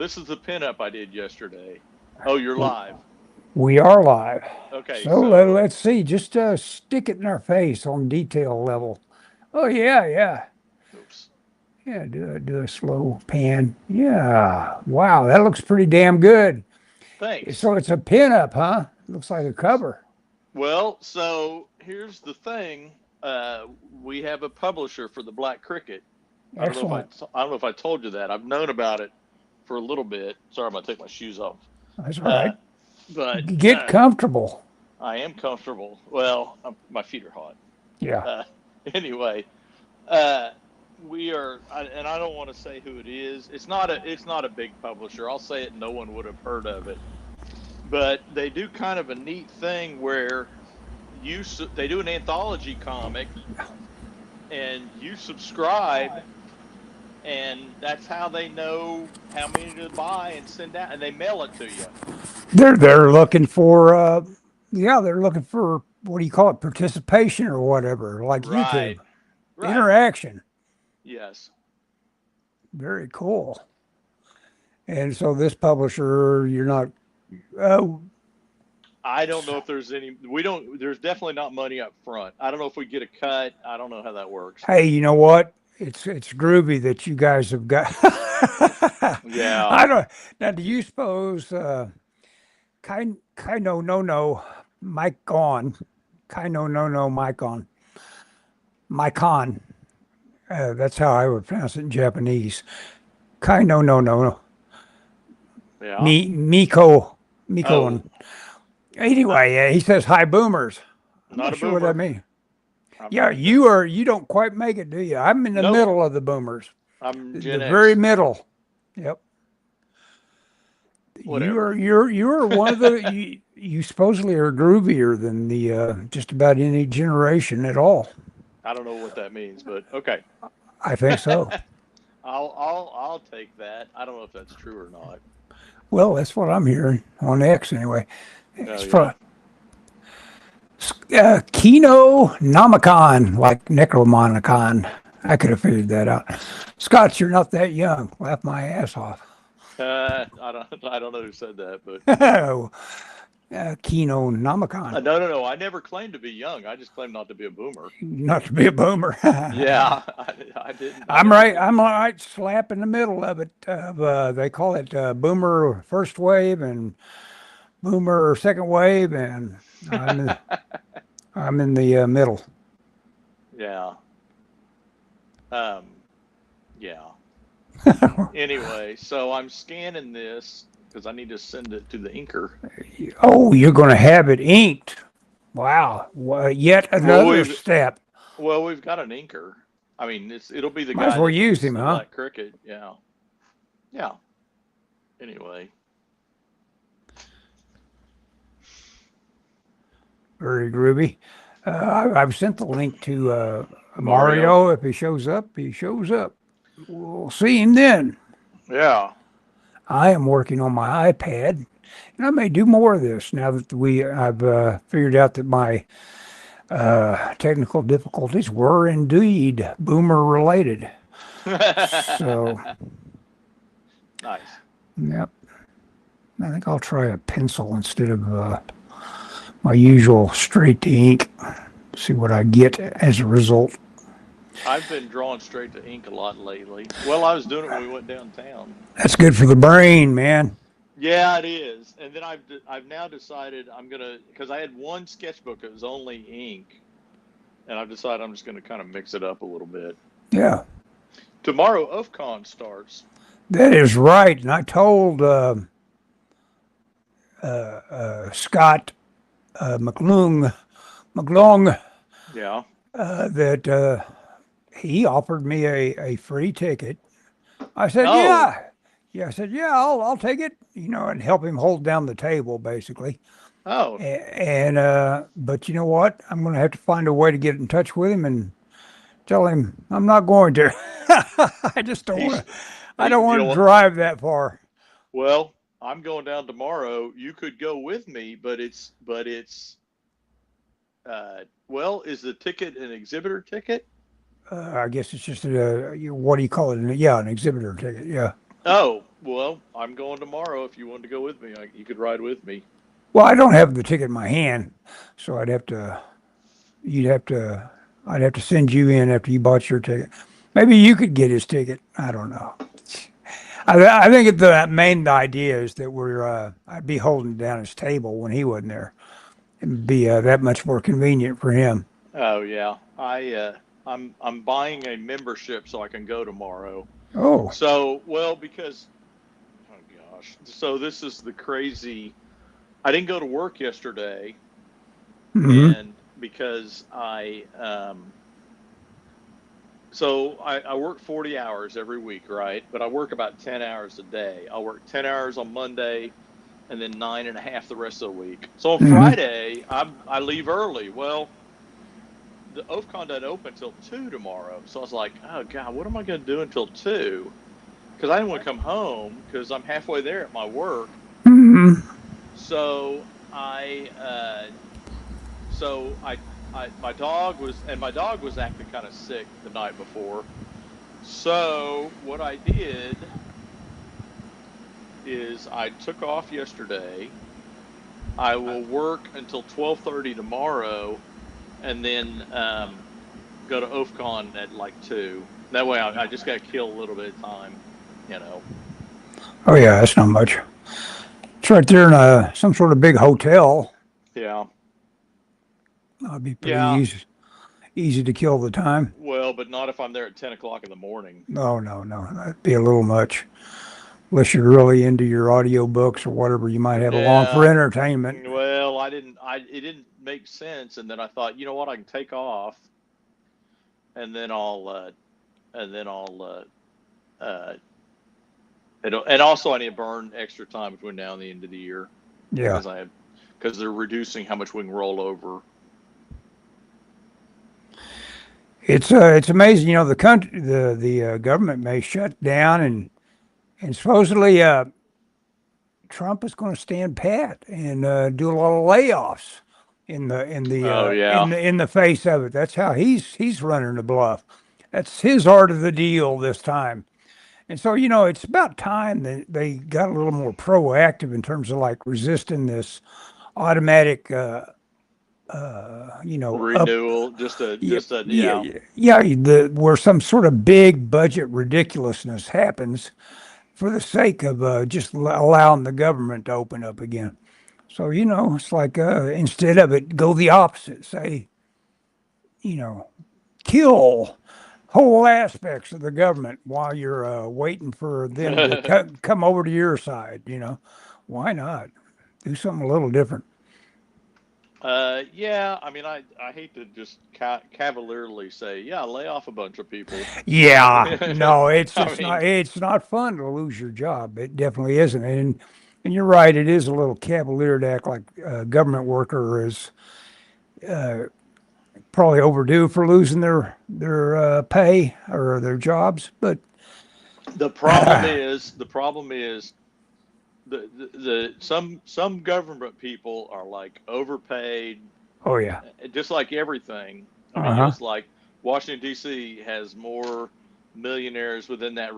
This is the pinup I did yesterday. Oh, you're live. We are live. Okay, So so let's see. Just stick it in our face on detail level. Oh yeah. oops. Yeah, do a slow pan. Yeah. Wow, that looks pretty damn good. Thanks. So it's a pinup, huh? Looks like a cover. Well, so here's the thing. We have a publisher for the Black Cricket. Excellent. I don't know if I told you that. I've known about it for a little bit. Sorry, I'm gonna take my shoes off. That's all Uh, right. but Get comfortable. I am comfortable. Well, my feet are hot. Yeah. Anyway, uh, we are, and I don't want to say who it is. It's not a big publisher. I'll say it. No one would have heard of it. But they do kind of a neat thing where they do an anthology comic, and you subscribe, and that's how they know how many to buy and send out, and they mail it to you. They're looking for they're looking for what do you call it? Participation or whatever, like Right. YouTube. Right. Interaction. Yes. Very cool. And so this publisher, you're not. Oh, I don't know if there's any. There's definitely not money up front. I don't know if we get a cut. I don't know how that works. hey, you know what? It's groovy that you guys have got. Yeah. I don't. Now, do you suppose no mic on, mic on, mic on? That's how I would pronounce it in Japanese. No. Yeah. Miko. Oh. And anyway, he says hi boomers. I'm Not not a sure what boomer. that means. Yeah, you don't quite make it, do you? I'm in the Nope. middle of the boomers. I'm The Gen X. very middle. Yep. Whatever. You're one of the you supposedly are groovier than the just about any generation at all. I don't know what that means, but okay. I think so. I'll take that. I don't know if that's true or not. Well, that's what I'm hearing on X anyway. It's yeah. Kino Nomicon, like Necromonicon. I could have figured that out. Scott, you're not that young. Laugh my ass off. I don't know who said that, but Kino Nomicon. No. I never claimed to be young. I just claimed not to be a boomer. Not to be a boomer. Yeah, I didn't. I'm right. I'm all right. Slap in the middle of it. They call it boomer first wave and boomer second wave, and I'm in the middle. Yeah. Yeah. Anyway, so I'm scanning this because I need to send it to the inker. Oh, you're going to have it inked. Wow. Well, yet another step. Well, we've got an inker. I mean, it'll be the Might guy as well that use uses him, the huh? Black Cricket. Yeah. Yeah. Anyway. Very groovy. I've sent the link to Mario. If he shows up, he shows up. We'll see him then. Yeah. I am working on my iPad, and I may do more of this now that I've figured out that my technical difficulties were indeed boomer related. So, nice. Yep. I think I'll try a pencil instead of my usual straight to ink. See what I get as a result. I've been drawing straight to ink a lot lately. Well, I was doing it when we went downtown. That's good for the brain, man. Yeah, it is. And then I've now decided I'm gonna, because I had one sketchbook that was only ink, and I've decided I'm just gonna kind of mix it up a little bit. Yeah. Tomorrow, OFCON starts. That is right, and I told Scott McClung, yeah, that he offered me a free ticket. I said, Oh. yeah. I said, yeah, I'll take it, and help him hold down the table, basically. Oh. And but you know what? I'm going to have to find a way to get in touch with him and tell him I'm not going to. I just don't want to. I don't want to drive that far. Well, I'm going down tomorrow. You could go with me, but it's well, is the ticket an exhibitor ticket? I guess it's just what do you call it? Yeah, an exhibitor ticket. Yeah. Oh, well, I'm going tomorrow. If you wanted to go with me, you could ride with me. Well, I don't have the ticket in my hand, so you'd have to, I'd have to send you in after you bought your ticket. Maybe you could get his ticket. I don't know. I think the main idea is that I'd be holding down his table when he wasn't there. It'd be that much more convenient for him. Oh yeah, I'm buying a membership so I can go tomorrow. Oh, So, well, because oh gosh, so this is the crazy. I didn't go to work yesterday, hmm and because I work 40 hours every week, right? But I work about 10 hours a day. I work 10 hours on Monday, and then 9.5 the rest of the week. So on hmm Friday, I leave early. Well, the OFCON doesn't open until 2 tomorrow. So I was like, oh God, what am I going to do until 2? Because I didn't want to come home because I'm halfway there at my work. hmm So I, uh, so my dog was acting kind of sick the night before. So what I did is I took off yesterday. I will work until 12:30 tomorrow, and then go to OFCON at like 2. That way, I just got to kill a little bit of time, you know. Oh yeah, that's not much. It's right there in some sort of big hotel. Yeah, That'd be pretty yeah. easy to kill the time. Well, but not if I'm there at 10 o'clock in the morning. No, no, no, that'd be a little much. Unless you're really into your audio books or whatever you might have along for Yeah. entertainment. Well, I didn't. It didn't make sense, and then I thought, you know what, I can take off, and then I'll uh, and also I need to burn extra time between now and the end of the year Yeah. because because they're reducing how much we can roll over. It's amazing, the country, the government may shut down, and supposedly Trump is going to stand pat and do a lot of layoffs Oh yeah. in the face of it. That's how he's running the bluff. That's his art of the deal this time. And so, it's about time that they got a little more proactive in terms of like resisting this automatic, up, Renewal, yeah, just a yeah. yeah, yeah, where some sort of big budget ridiculousness happens for the sake of just allowing the government to open up again. So, it's like instead of it, go the opposite. Say, you know, kill whole aspects of the government while you're waiting for them to come over to your side. Why not do something a little different? Yeah, I mean, I hate to just cavalierly say, yeah, lay off a bunch of people. Yeah, no, I mean, it's not fun to lose your job. It definitely isn't, and you're right. It is a little cavalier to act like a government worker is uh, probably overdue for losing their pay or their jobs. But the problem is some government people are like overpaid, oh yeah, just like everything. I mean, uh-huh, it's like Washington D.C. has more millionaires within that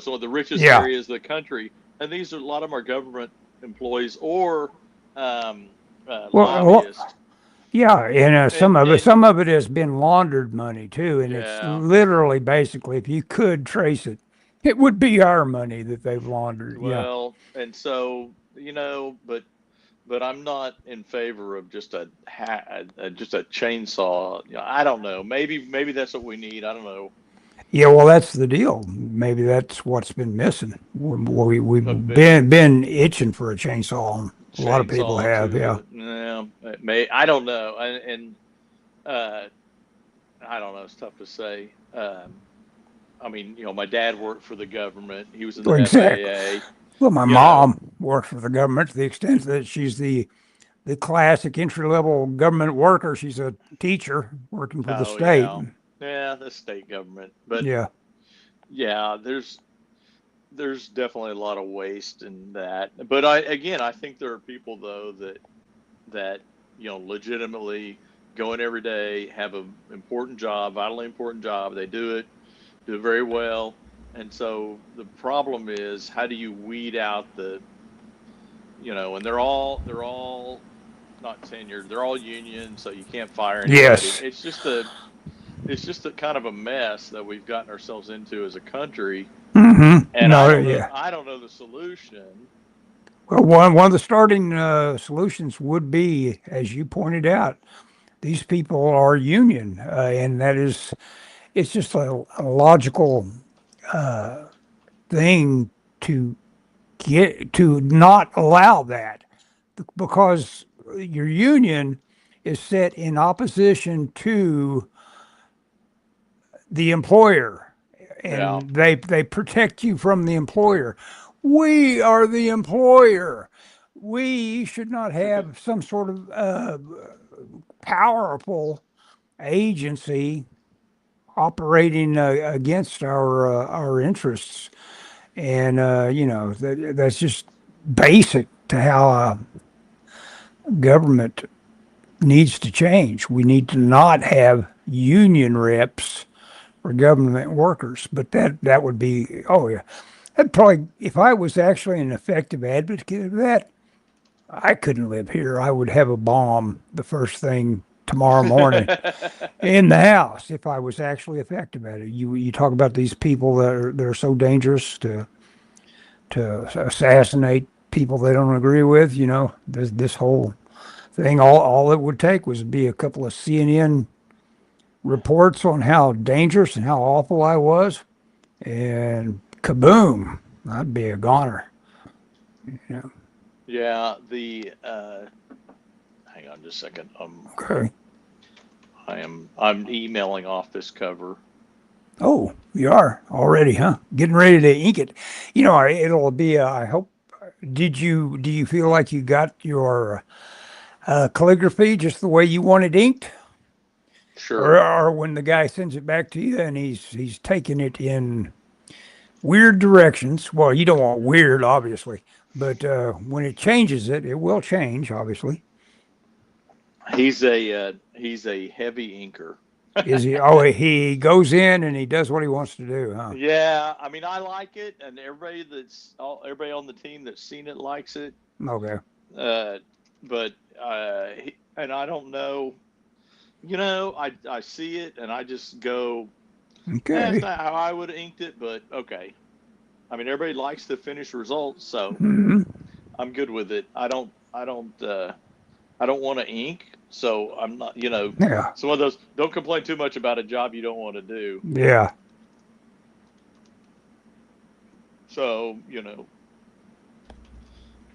some of the richest yeah. areas of the country, and these are a lot of them are government employees or um, Well, lobbyists, yeah, and and some of it has been laundered money too, and it's yeah. literally basically, if you could trace it, it would be our money that they've laundered. Yeah, Well, and so but I'm not in favor of just just a chainsaw. I don't know. Maybe that's what we need. I don't know. yeah. Well, that's the deal. Maybe that's what's been missing. A We've big been itching for a chainsaw. A lot of people chainsaw have. Yeah. to yeah, it may I don't know. And uh, I don't know. It's tough to say. I mean, my dad worked for the government. He was in Well, the exactly. FAA. Well, my You know, mom works for the government to the extent that she's the classic entry level government worker. She's a teacher working for the oh state. yeah, yeah, the state government. But Yeah. yeah, there's definitely a lot of waste in that. But I think there are people though that legitimately go in every day, have an important job, vitally important job. They do it very well, And so the problem is, how do you weed out the, and they're all not tenured, they're all union, so you can't fire anybody. Yes. It's just a kind of a mess that we've gotten ourselves into as a country. Mm-hmm. And No, I don't know the solution. Well, one of the starting solutions would be, as you pointed out, these people are union, and it's just a logical thing to not allow that, because your union is set in opposition to the employer, and they protect you from the employer. We are the employer. We should not have some sort of powerful agency operating against our interests, and that's just basic to how government needs to change. We need to not have union reps for government workers, but that would be, oh yeah, that probably, if I was actually an effective advocate of that, I couldn't live here. I would have a bomb the first thing tomorrow morning in the house if I was actually effective at it. You talk about these people that are so dangerous to assassinate people they don't agree with. This whole thing. All it would take was be a couple of CNN reports on how dangerous and how awful I was, and kaboom, I'd be a goner. Yeah, hang on just a second. Okay. I'm emailing off this cover. Oh, you are already, huh? Getting ready to ink it. It'll be. I hope. Do you feel like you got your calligraphy just the way you want it inked? Sure. Or when the guy sends it back to you and he's taking it in weird directions. Well, you don't want weird, obviously, but when it changes it will change, obviously. He's a heavy inker. Is he? Oh, he goes in and he does what he wants to do, huh? Yeah, I mean, I like it, and everybody on the team that's seen it likes it. Okay. But and I don't know. I see it and I just go, okay. That's not how I would have inked it, but okay. I mean, everybody likes the finished result, so I'm good with it. I don't want to ink, so I'm not. Yeah. Some of those, don't complain too much about a job you don't want to do. Yeah. So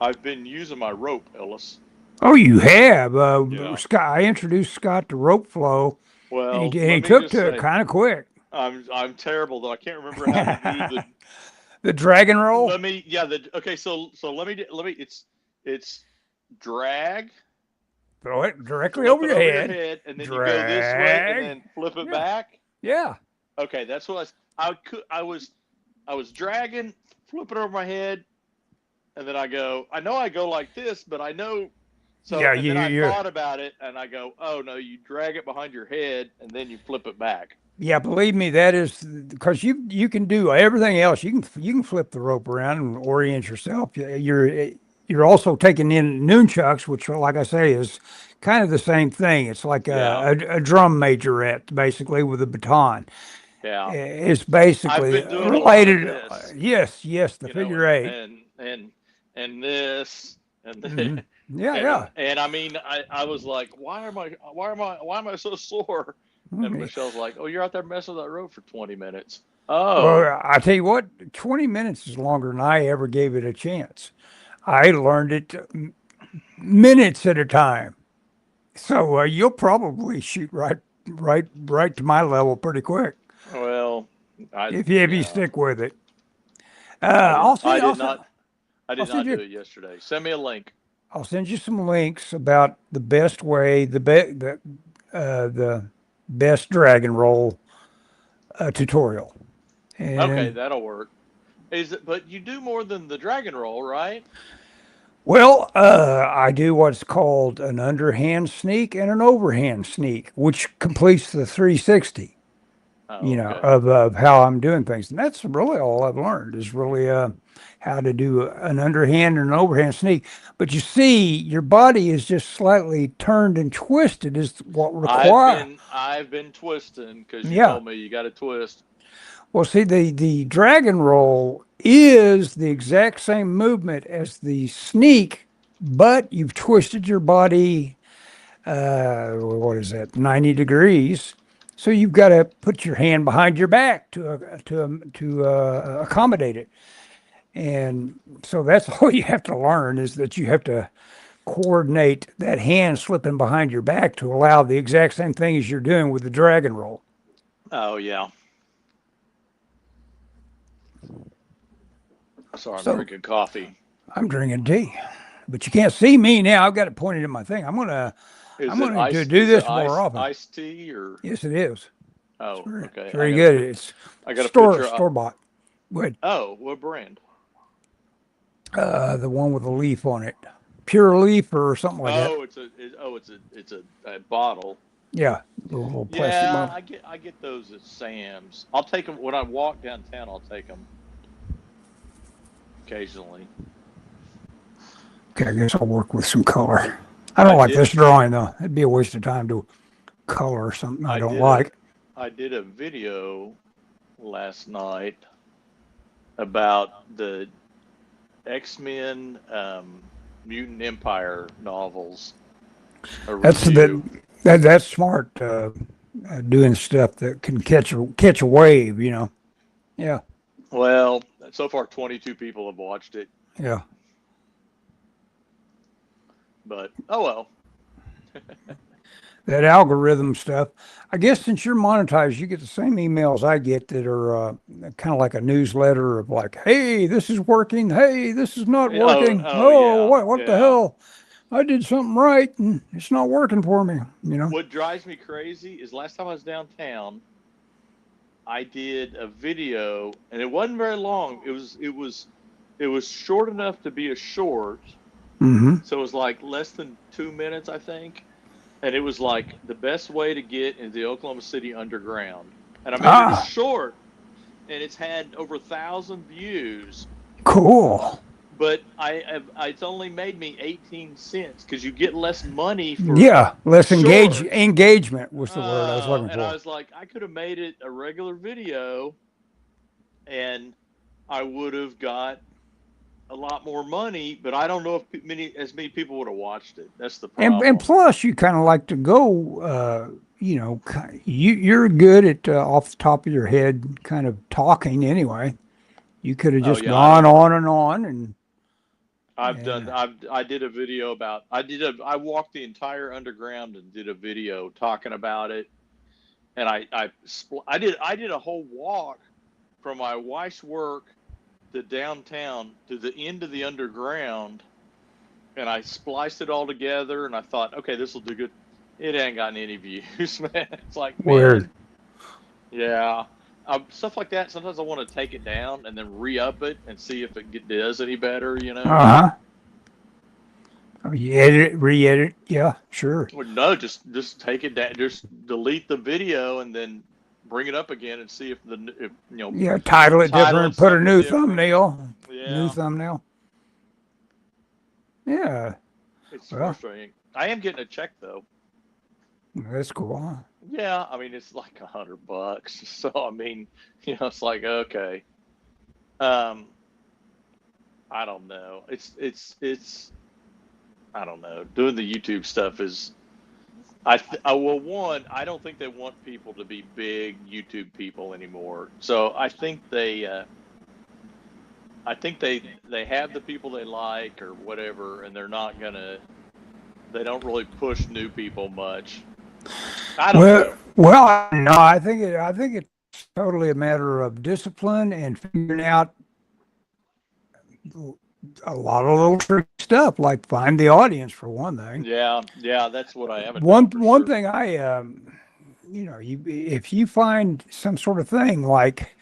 I've been using my rope, Ellis. Oh, you have. Yeah. Scott, I introduced Scott to rope flow. Well, and he took to it kind of quick. I'm terrible though. I can't remember how to do the dragon roll. So let me it's drag. Throw it directly over your head, and then drag. You go this way and then flip it back. Yeah. Okay, that's what I was dragging, flipping over my head, and then I know I go like this, but I know. So yeah, then I thought about it, and I go, oh no, you drag it behind your head, and then you flip it back. Yeah, believe me, that is because you can do everything else. You can flip the rope around and orient yourself. You're also taking in nunchucks, which, like I say, is kind of the same thing. It's like a drum majorette, basically, with a baton. Yeah, it's basically related. Yes, the figure eight, and this and this. Mm-hmm. Yeah. And I mean, I was like, why am I so sore? And Michelle's like, oh, you're out there messing with that rope for 20 minutes. Oh. Well, I tell you what, 20 minutes is longer than I ever gave it a chance. I learned it minutes at a time. So you'll probably shoot right to my level pretty quick. Well, if you stick with it. I did not do it yesterday. Send me a link. I'll send you some links about the best way, the best dragon roll tutorial. And okay, that'll work. But you do more than the dragon roll, right? Well, I do what's called an underhand sneak and an overhand sneak, which completes the 360. Oh, okay. of how I'm doing things. And that's really all I've learned is really how to do an underhand and an overhand sneak. But you see, your body is just slightly turned and twisted is what require. I've been twisting because you Yeah. told me you got to twist. Well, see, the dragon roll is the exact same movement as the sneak, but you've twisted your body, what is that, 90 degrees. So you've got to put your hand behind your back to accommodate it. And so that's all you have to learn is that you have to coordinate that hand slipping behind your back to allow the exact same thing as you're doing with the dragon roll. Oh, yeah. Sorry, I'm So- drinking coffee. I'm drinking tea, but you can't see me now. I've got it pointed at my thing. I'm gonna do this more often. Iced tea or? Yes, it is. Oh, It's okay. very good. It's I got a store picture. bought. Good. Oh, what brand? The one with a leaf on it, pure leaf or something like that. Oh, it's a bottle. Yeah, a little plastic Yeah, bottle. I get those at Sam's. I'll take them when I walk downtown. I'll take them occasionally. Okay, I guess I'll work with some color. I don't like this drawing though. It'd be a waste of time to color something I don't like. I did a video last night about the X-Men Mutant Empire novels. That's smart. Doing stuff that can catch a wave. Yeah. Well, so far 22 people have watched it, Yeah. but oh well. That algorithm stuff. I guess since you're monetized, you get the same emails I get that are kind of like a newsletter of like, hey, this is working. Hey, this is not working. Yeah, what the hell? I did something right and it's not working for me. What drives me crazy is last time I was downtown, I did a video and it wasn't very long. It was short enough to be a short. Mm-hmm. So it was like less than 2 minutes, I think. And it was like the best way to get into the Oklahoma City underground. And I made it short, and it's had over 1,000 views. Cool. But it's only made me 18 cents because you get less money for less engagement was the word I was looking for. And I was like, I could have made it a regular video, and I would have got a lot more money, but I don't know if as many people would have watched it. That's the problem. And plus, you kind of like to go, you're good at off the top of your head kind of talking anyway. You could have just gone on and on. And I did a video about, I walked the entire underground and did a video talking about it. And I did a whole walk from my wife's work to downtown to the end of the underground, and I spliced it all together, and I thought, okay, this will do good. It ain't gotten any views, man. It's like, weird. Yeah. Stuff like that. Sometimes I want to take it down and then re-up it and see if it does any better, Uh-huh. Oh, you edit it, re-edit. Yeah, sure. Well, no, just take it down. Just delete the video and then bring it up again and see if title it different, put a new thumbnail. Yeah. New thumbnail. Yeah. It's frustrating. I am getting a check though. That's cool. Yeah, I mean it's like $100. So I mean, it's like okay. I don't know. It's I don't know. Doing the YouTube stuff is I don't think they want people to be big YouTube people anymore. So I think they have the people they like or whatever, and they don't really push new people much. I don't know. Well, no, I think it's totally a matter of discipline and figuring out a lot of little tricky stuff, like find the audience for one thing. Yeah, that's what I haven't. One thing if you find some sort of thing like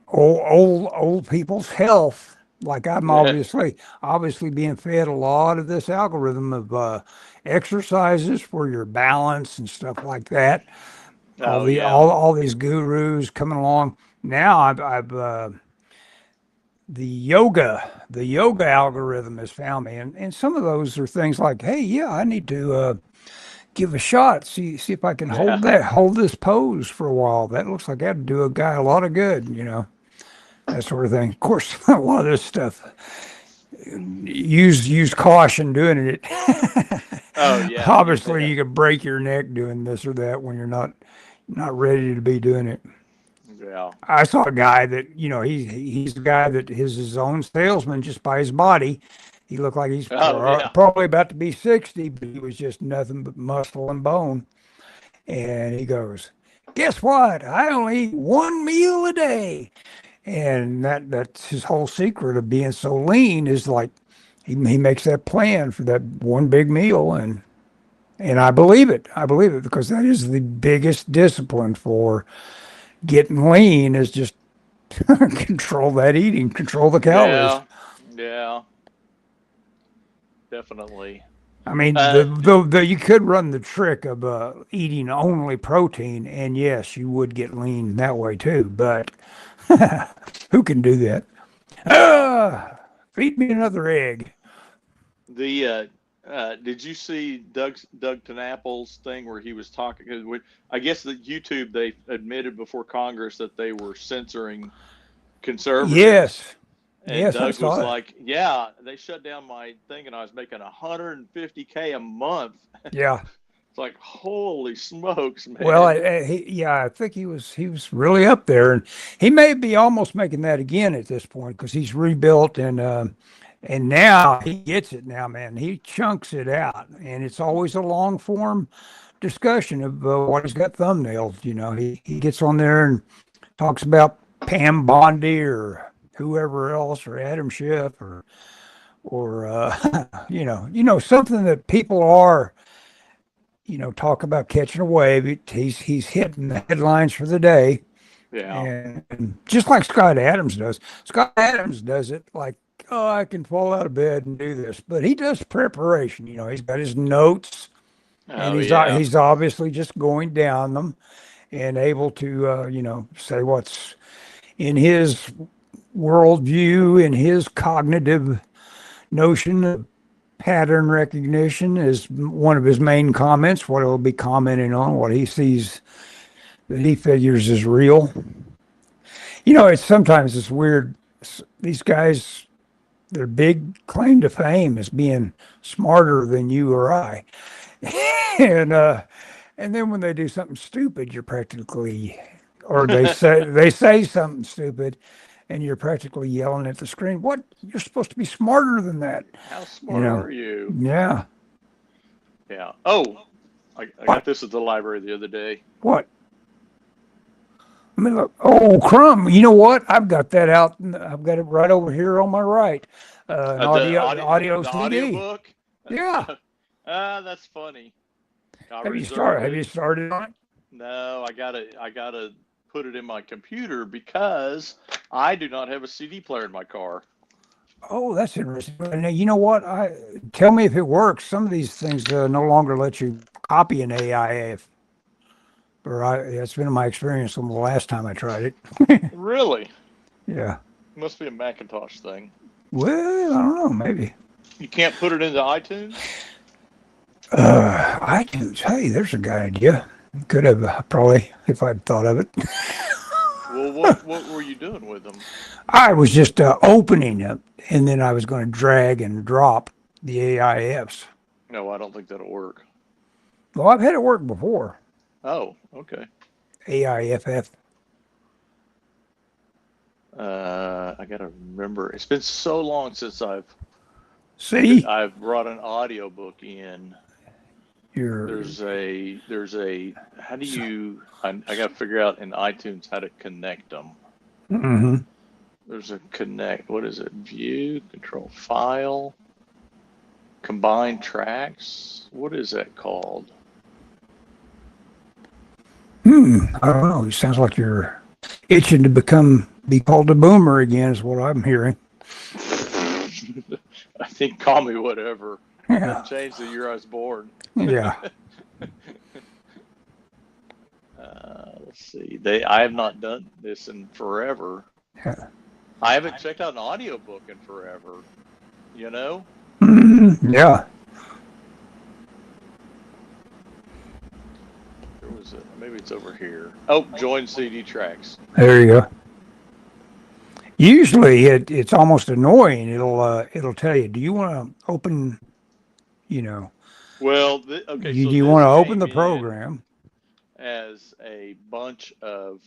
old people's health, like I'm obviously being fed a lot of this algorithm of exercises for your balance and stuff like that. Oh yeah. All these gurus coming along. Now the yoga algorithm has found me, and some of those are things like, hey, yeah, I need to give a shot, see if I can Yeah. hold this pose for a while. That looks like that'd do a guy a lot of good, that sort of thing. Of course, a lot of this stuff use caution doing it. Oh yeah. Obviously, you could break your neck doing this or that when you're not ready to be doing it. Yeah. I saw a guy that he's the guy that is his own salesman just by his body. He looked like he's Oh yeah. probably about to be 60, but he was just nothing but muscle and bone. And he goes, "Guess what? I only eat one meal a day." And that's his whole secret of being so lean is like he makes that plan for that one big meal, and I believe it. I believe it because that is the biggest discipline for getting lean is just control that eating, control the calories. Yeah. Yeah. Definitely. I mean, Uh, you could run the trick of eating only protein, and yes, you would get lean that way too. But who can do that? yeah. Feed me another egg. The did you see Doug TenNapel's thing where he was talking? Cause I guess that YouTube they admitted before Congress that they were censoring conservatives, Yes, and yes, I Doug was saw it. like, "Yeah, they shut down my thing, and I was making 150K a month." Yeah. It's like, holy smokes, Well, man! I think he was really up there, and he may be almost making that again at this point because he's rebuilt and now he gets it now, man. He chunks it out, and it's always a long form discussion of what he's got thumbnailed. He gets on there and talks about Pam Bondi or whoever else or Adam Schiff or something that people are talk about catching a wave. He's hitting the headlines for the day, Yeah, and just like Scott Adams does. Scott Adams does it like, oh, I can fall out of bed and do this, but he does preparation. He's got his notes, and oh yeah, he's obviously just going down them and able to say what's in his worldview, in his cognitive notion of pattern recognition is one of his main comments, what he'll be commenting on, what he sees that he figures is real. It's weird. These guys, their big claim to fame is being smarter than you or I. and and then when they do something stupid, you're practically, or they say something stupid, and you're practically yelling at the screen. What? You're supposed to be smarter than that. how You smart know? are you? Yeah. Yeah. Oh, I got What? this at the library the other day. What? I mean, look. Oh, crumb. You know what? I've got that out. I've got it right over here on my right. An audio The CD. audiobook. Yeah. That's funny. I Have you reserved started? Have it. you started on it? No, I gotta put it in my computer because I do not have a CD player in my car. Oh, that's interesting. Now, you know what? Tell me if it works. Some of these things no longer let you copy an AIF. That's been my experience from the last time I tried it. Really? Yeah. Must be a Macintosh thing. Well, I don't know. Maybe. You can't put it into iTunes? iTunes. Hey, there's a good idea. Could have probably if I'd thought of it. Well, what were you doing with them? I was just opening it, and then I was going to drag and drop the AIFs. No, I don't think that'll work. Well, I've had it work before. Oh, okay. AIFF. I gotta remember. It's been so long since See, I've brought an audiobook in. you're There's a how do you I gotta figure out in iTunes how to connect them. hmm There's a connect. What is it? View, control file, combine tracks. What is that called? I don't know. It sounds like you're itching to be called a boomer again, is what I'm hearing. I think call me whatever. Yeah, Change the year I was born. yeah. Let's see. I have not done this in forever. Yeah. I haven't checked out an audiobook in forever. You know? Yeah. There was maybe it's over here. Oh, join CD tracks. There you go. Usually it's almost annoying. It'll tell you, do you want to open, Well, okay, do so you this want to open came the in program? as a bunch of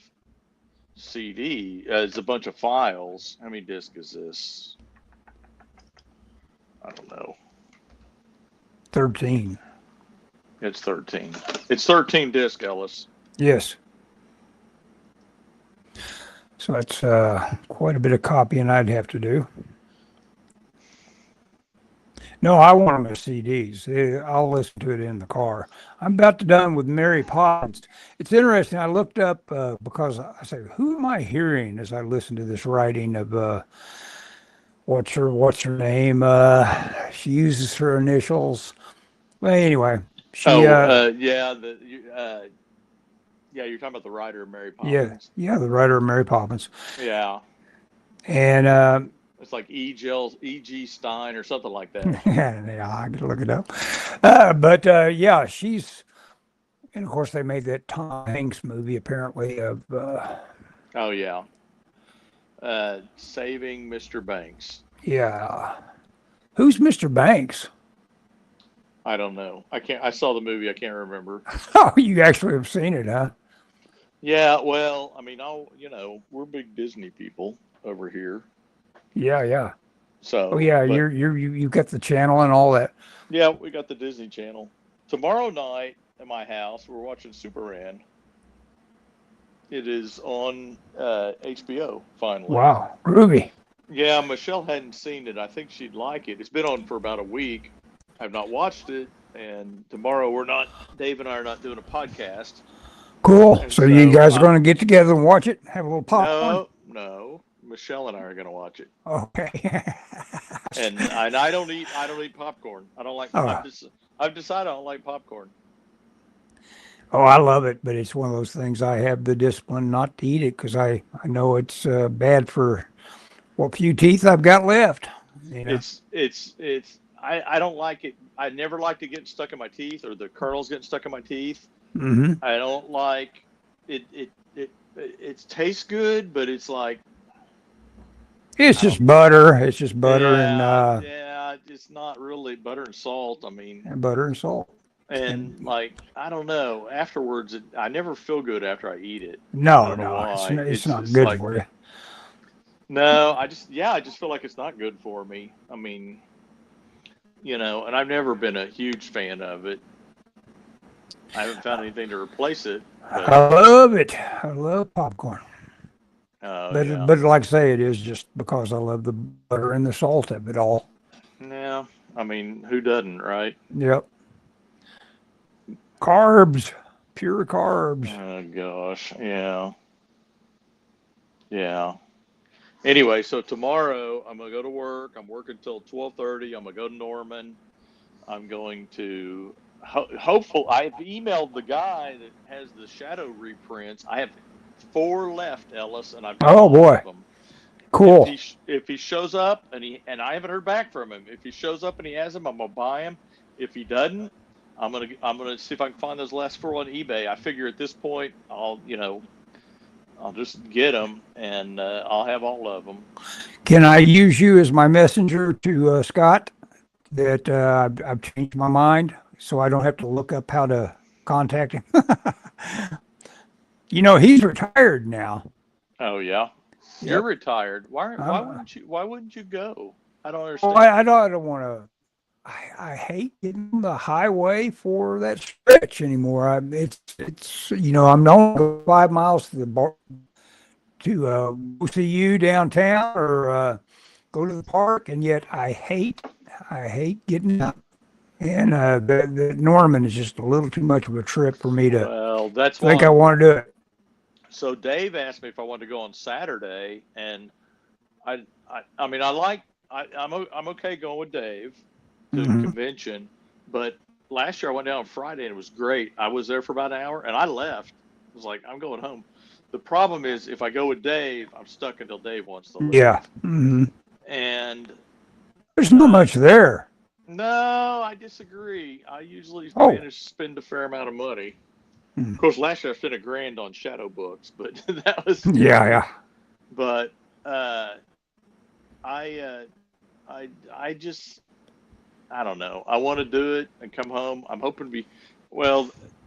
as a bunch of files. How many discs is this? I don't know. 13. It's 13. It's 13 disc, Ellis. Yes. So that's quite a bit of copying I'd have to do. No, I want them as CDs. I'll listen to it in the car. I'm about to done with Mary Poppins. It's interesting. I looked up because I said, who am I hearing as I listen to this writing of what's her name? She uses her initials. Well, anyway, she. Yeah, you're talking about the writer of Mary Poppins. Yeah, the writer of Mary Poppins. Yeah. And it's like E.G. Stein or something like that. Yeah, I could look it up. But yeah, she's, and of course they made that Tom Hanks movie apparently of. Oh yeah. Saving Mr. Banks. Yeah. Who's Mr. Banks? I don't know. I saw the movie. I can't remember. Oh, you actually have seen it, huh? Yeah. Well, I mean, we're big Disney people over here. Yeah. So. Oh yeah, you got the channel and all that. Yeah, we got the Disney Channel. Tomorrow night at my house, we're watching Superman. It is on HBO finally. Wow, groovy. Yeah, Michelle hadn't seen it. I think she'd like it. It's been on for about a week. I've not watched it, and tomorrow Dave and I are not doing a podcast. Cool. So you guys are going to get together and watch it, have a little popcorn? No. Michelle and I are going to watch it. Okay. and I don't eat popcorn. I don't like. I've decided I don't like popcorn. Oh, I love it, but it's one of those things I have the discipline not to eat it because I know it's bad for what few teeth I've got left. You know? I don't like it. I never liked it getting stuck in my teeth or the kernels getting stuck in my teeth. Mm-hmm. I don't like it. It tastes good, but it's like. It's just butter. It's just butter and. Yeah, it's not really butter and salt. I mean. Butter and salt. And like, I don't know. Afterwards, I never feel good after I eat it. No, it's not good for you. No, I just feel like it's not good for me. I mean, and I've never been a huge fan of it. I haven't found anything to replace it. But... I love it. I love popcorn. But like I say, it is just because I love the butter and the salt of it all. Yeah, I mean, who doesn't, right? Yep. Carbs, pure carbs. Oh gosh, yeah. Anyway, so tomorrow I'm gonna go to work. I'm working till 12:30. I'm gonna go to Norman. I'm going to I've emailed the guy that has the shadow reprints. I have 4 left, Ellis, and I've got boy, them. Cool. If he shows up and I haven't heard back from him. If he shows up and he has them, I'm gonna buy them. If he doesn't, I'm gonna see if I can find those last 4 on eBay. I figure at this point I'll just get them and I'll have all of them. Can I use you as my messenger to Scott? That I've changed my mind, so I don't have to look up how to contact him. He's retired now. Oh yeah, yep. You're retired. Why wouldn't you go? I don't understand. Well, I don't want to. I hate getting on the highway for that stretch anymore. It's I'm not 5 miles to the bar to go see you downtown or go to the park, and yet I hate getting out. And the Norman is just a little too much of a trip for me to. Well, that's think I want to do it. So Dave asked me if I wanted to go on Saturday, and I'm okay going with Dave to the convention, but last year I went down on Friday and it was great. I was there for about an hour and I left. was like, I'm going home. The problem is, if I go with Dave, I'm stuck until Dave wants to leave. Yeah. Mm-hmm. And there's not much there. No, I disagree. I usually manage to spend a fair amount of money. Of course, last year I spent $1,000 on shadow books, but that was yeah. But I just I don't know. I want to do it and come home. I'm hoping to be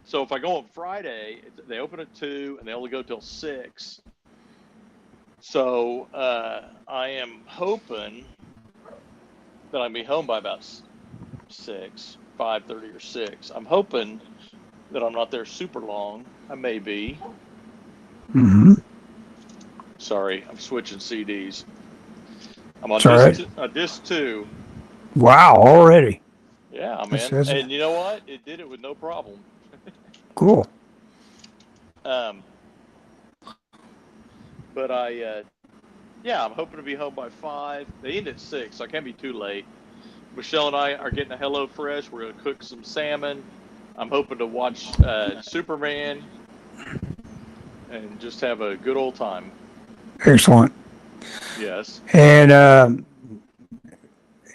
so if I go on Friday, they open at 2 and they only go till 6. So I am hoping that I'll be home by about 6, 5:30 or 6. I'm hoping that I'm not there super long. I may be. Mm-hmm. Sorry, I'm switching CDs. I'm on disc 2. Wow, already. Yeah, man. And you know what? It did it with no problem. Cool. But I'm hoping to be home by 5. They end at 6, so I can't be too late. Michelle and I are getting a HelloFresh. We're going to cook some salmon. I'm hoping to watch Superman and just have a good old time. Excellent. Yes. And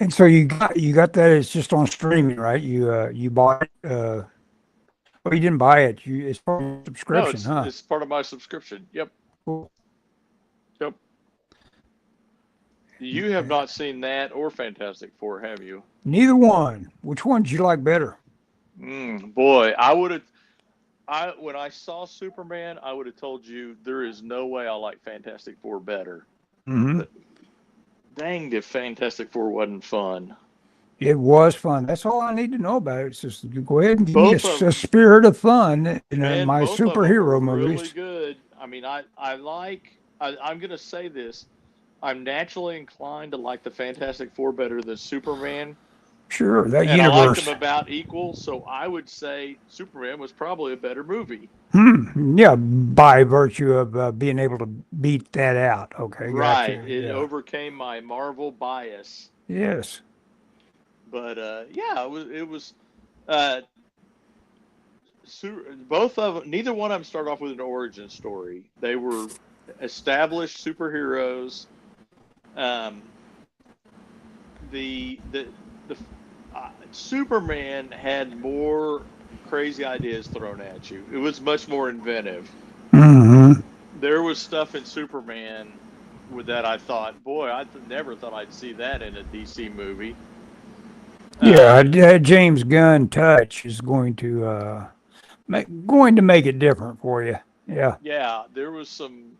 so you got that. It's just on streaming, right? You bought it. Well, you didn't buy it. It's part of your subscription, huh? It's part of my subscription. Yep. Cool. Yep. You have not seen that or Fantastic Four, have you? Neither one. Which one did you like better? Boy, when I saw Superman, I would have told you there is no way I like Fantastic Four better. Mm-hmm. But dang, if Fantastic Four wasn't fun. It was fun. That's all I need to know about it. It's just go ahead and give me a spirit of fun in my superhero movies. Really good. I mean, I'm going to say this. I'm naturally inclined to like the Fantastic Four better than Superman. Sure, that and universe. I like them about equal, so I would say Superman was probably a better movie. Yeah, by virtue of being able to beat that out. Okay, right. Gotcha. It overcame my Marvel bias. Yes. But it was. Both of them. Neither one of them started off with an origin story. They were established superheroes. The Superman had more crazy ideas thrown at you. It was much more inventive. Mm-hmm. There was stuff in Superman with that I thought, boy, I never thought I'd see that in a DC movie. Yeah, James Gunn touch is going to make it different for you. Yeah. Yeah, there was some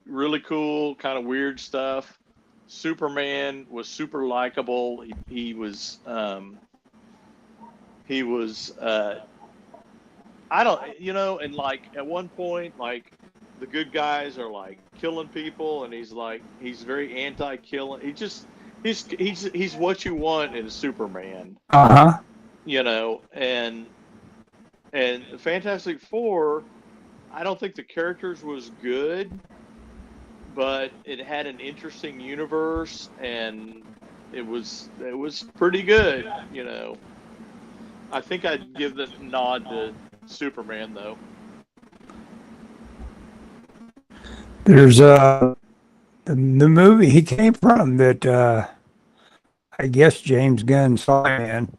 really cool, kind of weird stuff. Superman was super likable. He was and like at one point, like the good guys are like killing people, and he's very anti-killing. He's what you want in Superman. Uh-huh. And Fantastic Four, I don't think the characters was good, but it had an interesting universe, and it was pretty good. I think I'd give the nod to Superman though. There's the movie he came from that I guess James Gunn saw in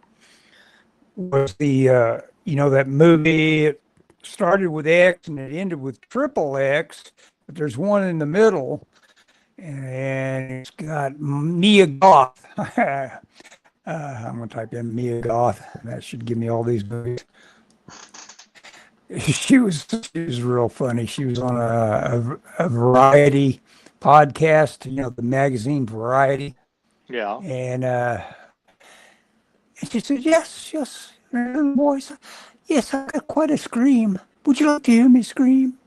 was the that movie. It started with X and it ended with triple X, but there's one in the middle, and it's got Mia Goth. I'm gonna type in Mia Goth. That should give me all these movies. She was real funny. She was on a variety podcast, the magazine Variety. Yeah. And she said, yes, voice. Yes, I got quite a scream. Would you like to hear me scream?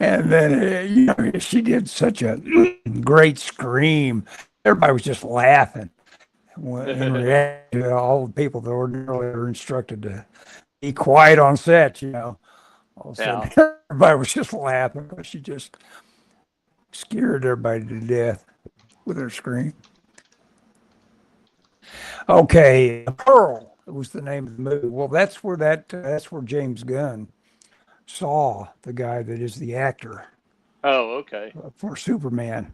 And then, she did such a great scream. Everybody was just laughing. In reality, all the people that ordinarily are instructed to be quiet on set, all of a sudden, everybody was just laughing because she just scared everybody to death with her scream. Okay, Pearl. was the name of the movie. Well, that's where James Gunn saw the guy that is the actor. Oh, okay. For Superman.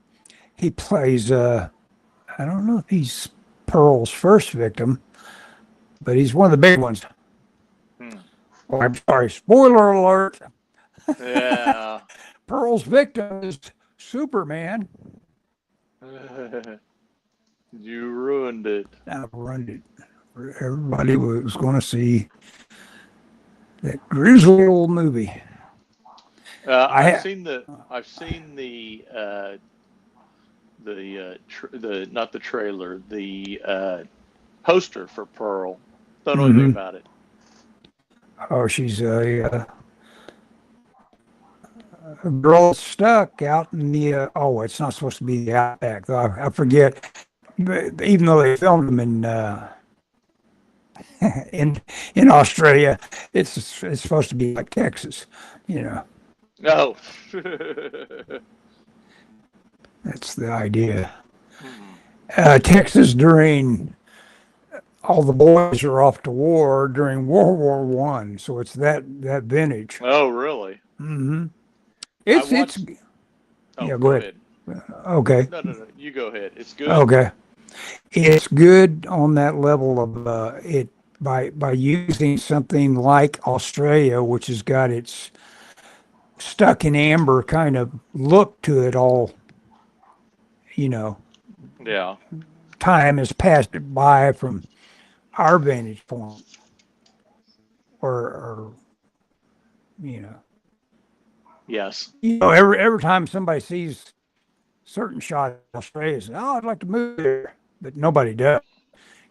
He plays, I don't know if he's Pearl's first victim, but he's one of the big ones. Oh, I'm sorry, spoiler alert. Yeah. Pearl's victim is Superman. You ruined it. I ruined it. Everybody was going to see that grisly old movie. I've seen the not the trailer, the poster for Pearl. Don't know anything about it. Oh, she's a girl stuck out in the. It's not supposed to be the outback. I forget. Even though they filmed them in Australia, it's supposed to be like Texas, No. That's the idea. Texas during all the boys are off to war during World War One, so it's that vintage. Oh, really? Mm-hmm. Go ahead. Okay. No. You go ahead. It's good. Okay. It's good on that level of it by using something like Australia, which has got its stuck in amber kind of look to it all. Yeah. Time has passed it by from our vantage point, or Yes. Every time somebody sees certain shot in Australia, says, "Oh, I'd like to move there," but nobody does.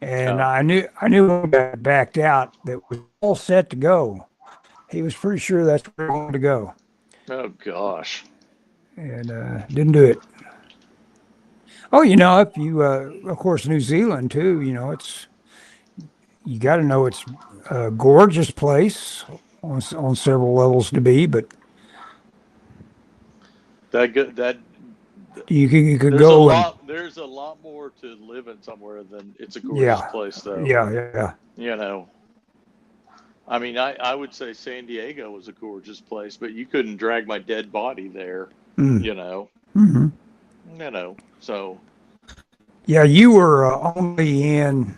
And I knew when we got backed out that was all set to go. He was pretty sure that's where we wanted to go. Oh gosh. And didn't do it. Oh, if you, of course, New Zealand too. You got to know it's a gorgeous place on several levels to be, but you could go. There's a lot more to living somewhere than it's a gorgeous place, though. Yeah. I mean, I would say San Diego was a gorgeous place, but you couldn't drag my dead body there. Mm-hmm. So. Yeah, you were only in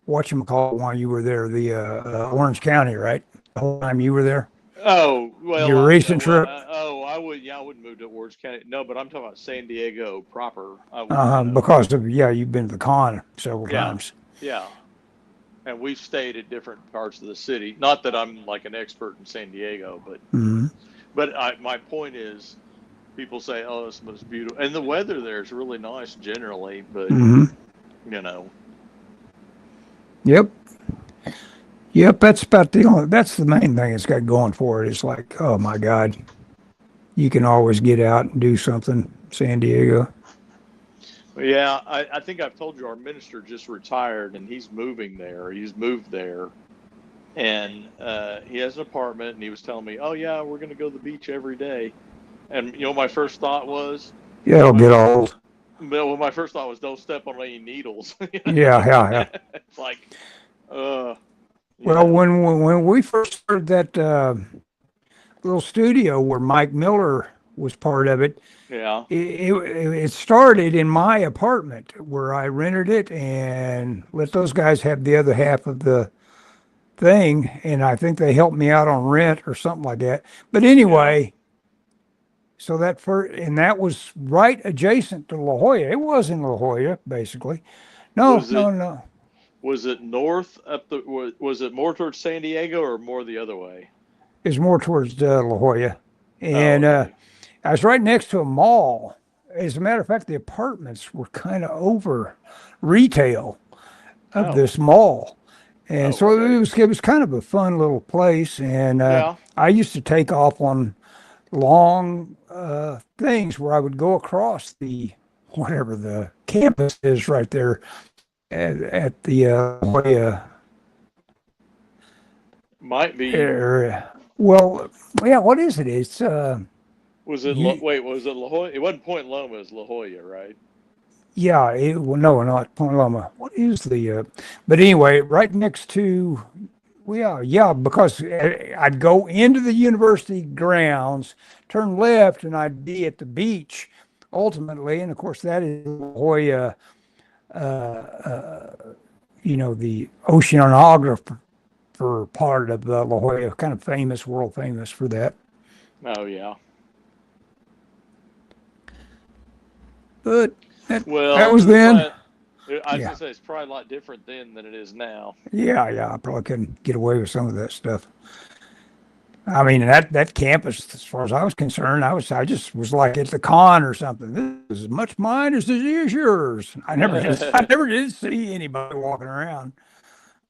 whatchamacallit while you were there, the Orange County, right? The whole time you were there. Oh, well. Your recent trip. I wouldn't move to Orange County. No, but I'm talking about San Diego proper. Because of you've been to the con several times. Yeah. And we've stayed at different parts of the city. Not that I'm like an expert in San Diego, but my point is, people say, "Oh, it's the most beautiful," and the weather there is really nice generally. But Yep. That's that's the main thing it's got going for it. It's like, oh my God, you can always get out and do something. San Diego. Yeah, I think I've told you our minister just retired and he's moving there. He's moved there, and he has an apartment. And he was telling me, "Oh yeah, we're going to go to the beach every day." And my first thought was, "Yeah, it'll get old." Well, my first thought was, "Don't step on any needles." Yeah. It's like, Well, when we first started that little studio where Mike Miller was part of it. Yeah. It started in my apartment where I rented it and let those guys have the other half of the thing. And I think they helped me out on rent or something like that. But anyway, so that was right adjacent to La Jolla. It was in La Jolla, basically. No. Was it north was it more towards San Diego or more the other way? It's more towards La Jolla. And, I was right next to a mall. As a matter of fact, the apartments were kind of over retail of this mall. And it was kind of a fun little place. And I used to take off on long things where I would go across whatever the campus is right there at the might be area. Well, yeah, what is it? It's was it La Jolla? It wasn't Point Loma, it was La Jolla, right? Yeah, well, no, not Point Loma. What is the? But anyway, right next to, well, yeah, because I'd go into the university grounds, turn left, and I'd be at the beach ultimately. And of course, that is La Jolla, the oceanographer part of La Jolla, kind of famous, world famous for that. Oh yeah. But that Well, was then. I was Yeah, gonna say it's probably a lot different then than it is now. yeah. I probably couldn't get away with some of that stuff. I mean, that campus, as far as I was concerned, I just was like at the con or something. This is as much mine as it is yours. I never did see anybody walking around.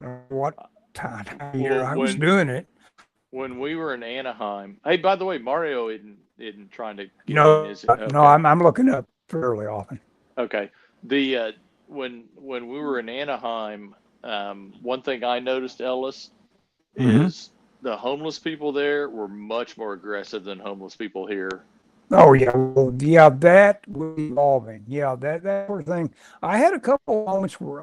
I don't know what time of year Well, I was doing it. when we were in Anaheim. Hey, by the way, Mario isn't trying to get in, No, is it? no, Okay. I'm looking up fairly often. Okay. The when we were in Anaheim, one thing I noticed, Ellis, Hmm. is the homeless people there were much more aggressive than homeless people here. Oh yeah, well, yeah, that was evolving. Yeah, that sort of thing. I had a couple moments where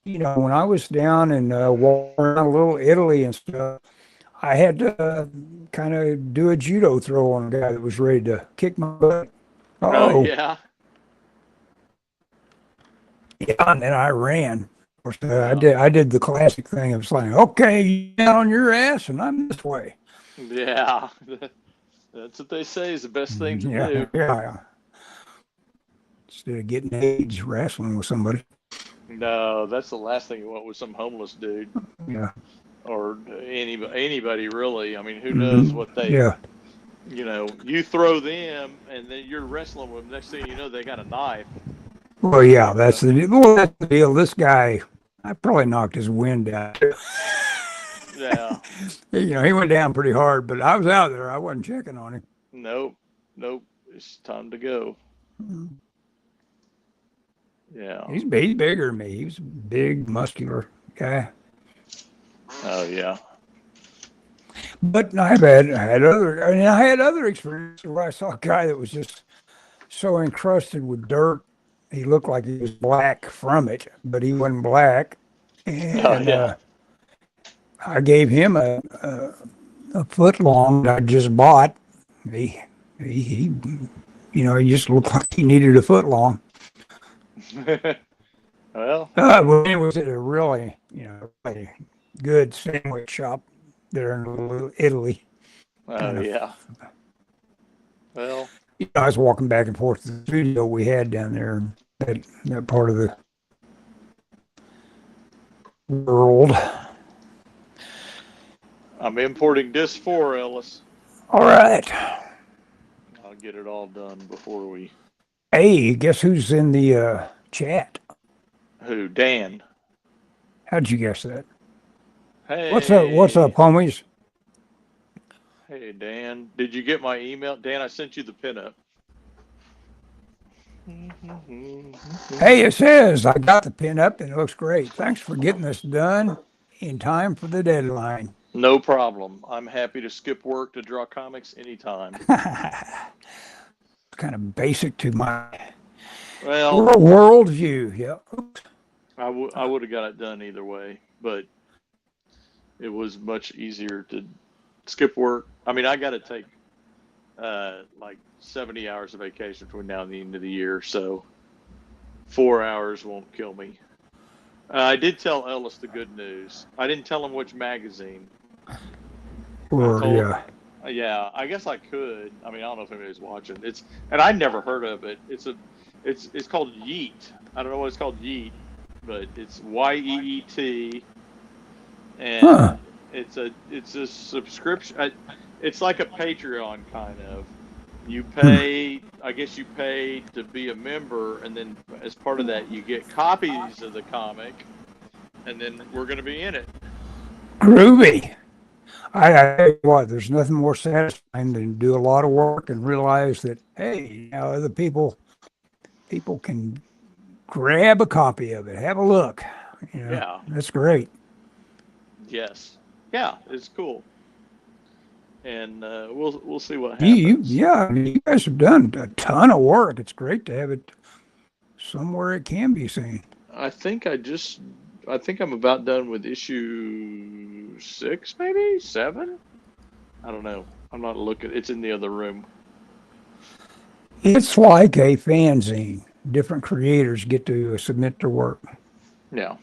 when I was down in walking around a little Italy and stuff. I had to kind of do a judo throw on a guy that was ready to kick my butt. Oh Oh, yeah. yeah, and then I ran. Of course, Yeah. I did the classic thing of saying, "Okay, you down on your ass, and I'm this way." Yeah. That's what they say is the best thing to Yeah, do. yeah. Instead of getting AIDS wrestling with somebody. No, that's the last thing you want with some homeless dude Yeah. or anybody really. I mean, who knows what they, Yeah. you throw them and then you're wrestling with them. Next thing you know, they got a knife. Well, yeah, And that's the deal. This guy, I probably knocked his wind out. yeah, He went down pretty hard, but I was out there. I wasn't checking on him. nope, nope. It's time to go. Mhm. Yeah. He's bigger than me. He was a big, muscular guy. Oh yeah. But I had other experiences where I saw a guy that was just so encrusted with dirt. He looked like he was black from it, but he wasn't black. Oh And yeah. I gave him a foot long that I just bought. He, he, he just looked like he needed a foot long. Well. But it was at a really good sandwich shop there in Italy. Oh Kind of, yeah. Well. I was walking back and forth to the studio we had down there, that part of the world. I'm importing disc 4, Ellis. All right. I'll get it all done before we. Hey, guess who's in the chat? Who? Dan. How'd you guess that? What's up? What's Hey. up, homies? Hey, Dan. Did you get my email? Dan, I sent you the pinup. Hey, it says I got the pin up and it looks great. Thanks for getting this done in time for the deadline. No problem. I'm happy to skip work to draw comics anytime. Kind of basic to my Well, worldview. Yeah. I would have got it done either way, but it was much easier to skip work. I mean, I got to take like 70 hours of vacation between now and the end of the year, so 4 hours won't kill me. I did tell Ellis the good news. I didn't tell him which magazine. Yeah. Yeah, I guess I could. I mean, I don't know if anybody's watching. And I'd never heard of it. It's called Yeet. I don't know what it's called Yeet, but it's YEET, and it's a subscription. It's like a Patreon kind of. You pay, I guess you pay to be a member, and then as part of that, you get copies of the comic, and then we're going to be in it. Groovy. I tell you what, there's nothing more satisfying than do a lot of work and realize that, hey, now other people can grab a copy of it, have a look. Yeah. That's great. Yes. Yeah, it's cool. And we'll see what happens. You guys have done a ton of work. It's great to have it somewhere it can be seen. I think I'm about done with issue 6, maybe 7. I don't know. I'm not looking. It's in the other room. It's like a fanzine. Different creators get to submit their work. Yeah.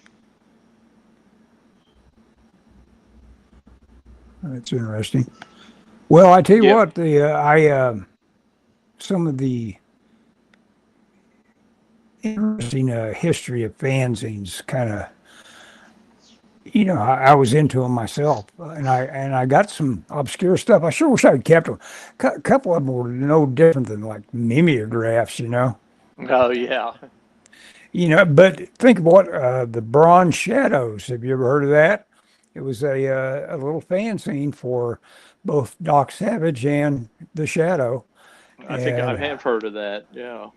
That's interesting. Well, I tell you Yeah. what, some of the interesting history of fanzines kind of, I was into them myself, and I got some obscure stuff. I sure wish I'd kept them. A couple of them were no different than like mimeographs, Oh yeah. But think of what the Bronze Shadows. Have you ever heard of that? It was a little fanzine for both Doc Savage and the Shadow. I think I And have heard of that. Yeah.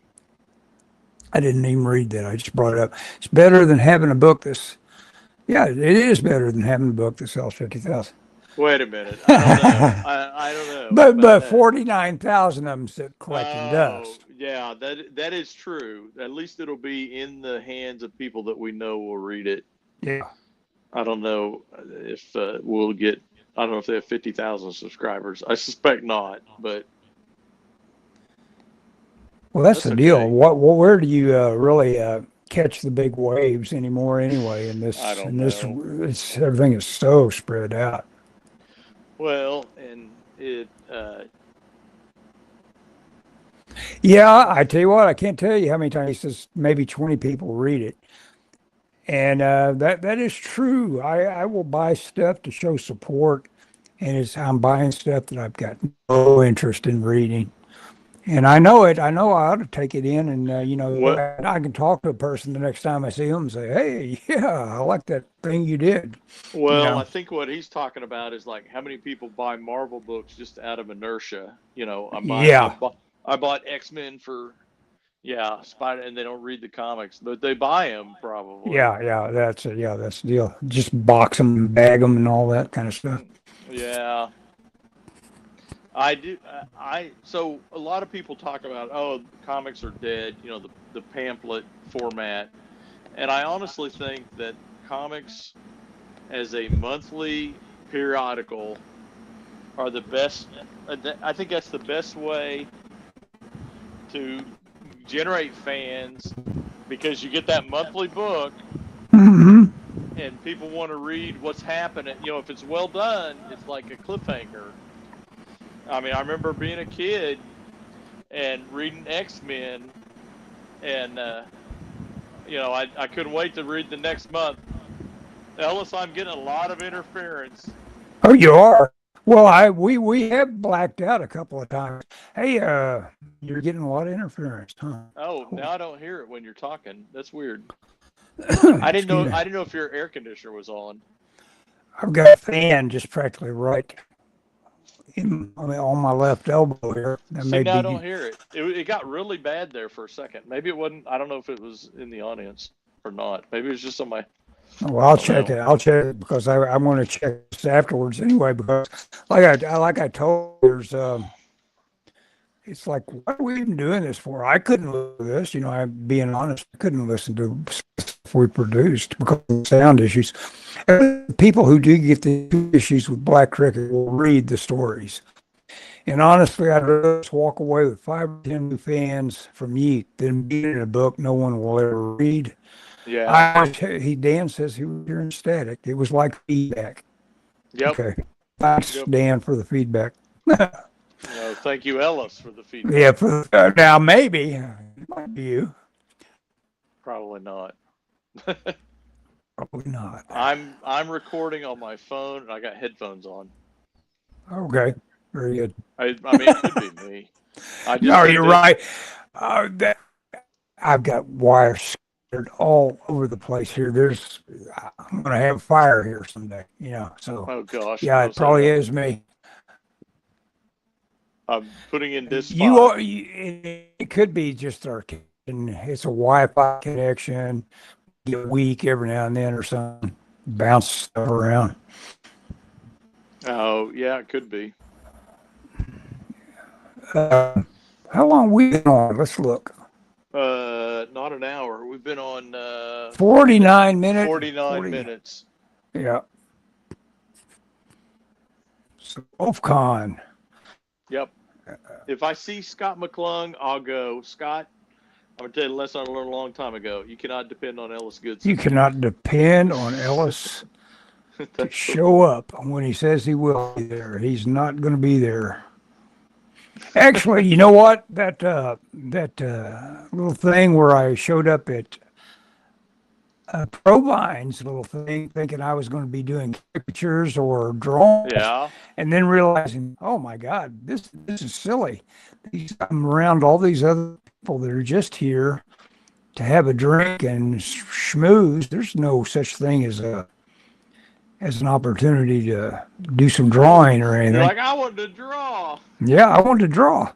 I didn't even read that. I just brought it up. It's better than having a book that's. Yeah, it is better than having a book that sells 50,000. Wait a minute. I don't know. I don't know. But 49,000 of them sit collecting dust. Yeah, that is true. At least it'll be in the hands of people that we know will read it. Yeah. I don't know if we'll get. I don't know if they have 50,000 subscribers. I suspect not, but. Well, that's the deal. okay. Where do you really catch the big waves anymore? Anyway, in this, I don't know. Everything is so spread out. Well, and it. Yeah, I tell you what, I can't tell you how many times he says maybe 20 people read it. And that is true. I will buy stuff to show support, and I'm buying stuff that I've got no interest in reading. And I know it. I know I ought to take it in, and What? I can talk to a person the next time I see them and say, "Hey, yeah, I like that thing you did." Well, I think what he's talking about is like how many people buy Marvel books just out of inertia. I bought X-Men for Spider, and they don't read the comics, but they buy them probably. Yeah, that's it. Yeah, that's the deal. Just box them, bag them, and all that kind of stuff. Yeah. I do. So a lot of people talk about, comics are dead, the pamphlet format. And I honestly think that comics as a monthly periodical are the best. I think that's the best way to generate fans, because you get that monthly book Mm-hmm. and people want to read what's happening. If it's well done, it's like a cliffhanger. I mean, I remember being a kid and reading X-Men, and I couldn't wait to read the next month. Ellis, I'm getting a lot of interference. Oh, you are? Well, we have blacked out a couple of times. Hey, you're getting a lot of interference, huh? Oh, now I don't hear it when you're talking. That's weird. I Excuse me. didn't know if your air conditioner was on. I've got a fan just practically right on my left elbow here. That See, now I don't hear it. It got really bad there for a second. Maybe it wasn't. I don't know if it was in the audience or not. Maybe it was just on my. Well, I'll check it. I'll check it because I'm going to check this afterwards anyway. Because like I told you, it's like, what are we even doing this for? I couldn't listen to this. I'm being honest. I couldn't listen to stuff we produced because of sound issues. People who do get the issues with Black Cricket will read the stories. And honestly, I'd rather just walk away with 5 or 10 new fans from Yeet than be in a book no one will ever read. Yeah. Dan says he was hearing static. It was like feedback. Yep. Okay. Thanks, Dan, for the feedback. Thank you, Ellis, for the feedback. Yeah, now maybe it might be you. Probably not. Probably not. I'm recording on my phone, and I got headphones on. Okay, very good. I mean, it could be me. No, you're right. I've got wires scattered all over the place here. I'm going to have fire here someday. So. Oh gosh. Yeah, it probably is me. I'm putting in this. It could be just our connection. It's a Wi-Fi connection. Get weak every now and then or something. Bounce stuff around. Oh yeah, it could be. How long we been on? Let's look. Not an hour. We've been on 49 minutes. 49 minutes. Yeah. So OFCON. Yep. If I see Scott McClung, I'll go. Scott, I'm going to tell you a lesson I learned a long time ago. You cannot depend on Ellis Goodson. You cannot depend on Ellis to show up when he says he will be there. He's not going to be there. Actually, you know what? That little thing where I showed up at Provine's little thing, thinking I was going to be doing pictures or drawings, and then realizing, oh my God, this is silly. I'm around all these other people that are just here to have a drink and schmooze. There's no such thing as an opportunity to do some drawing or anything. You're like, I wanted to draw. Yeah, I wanted to draw.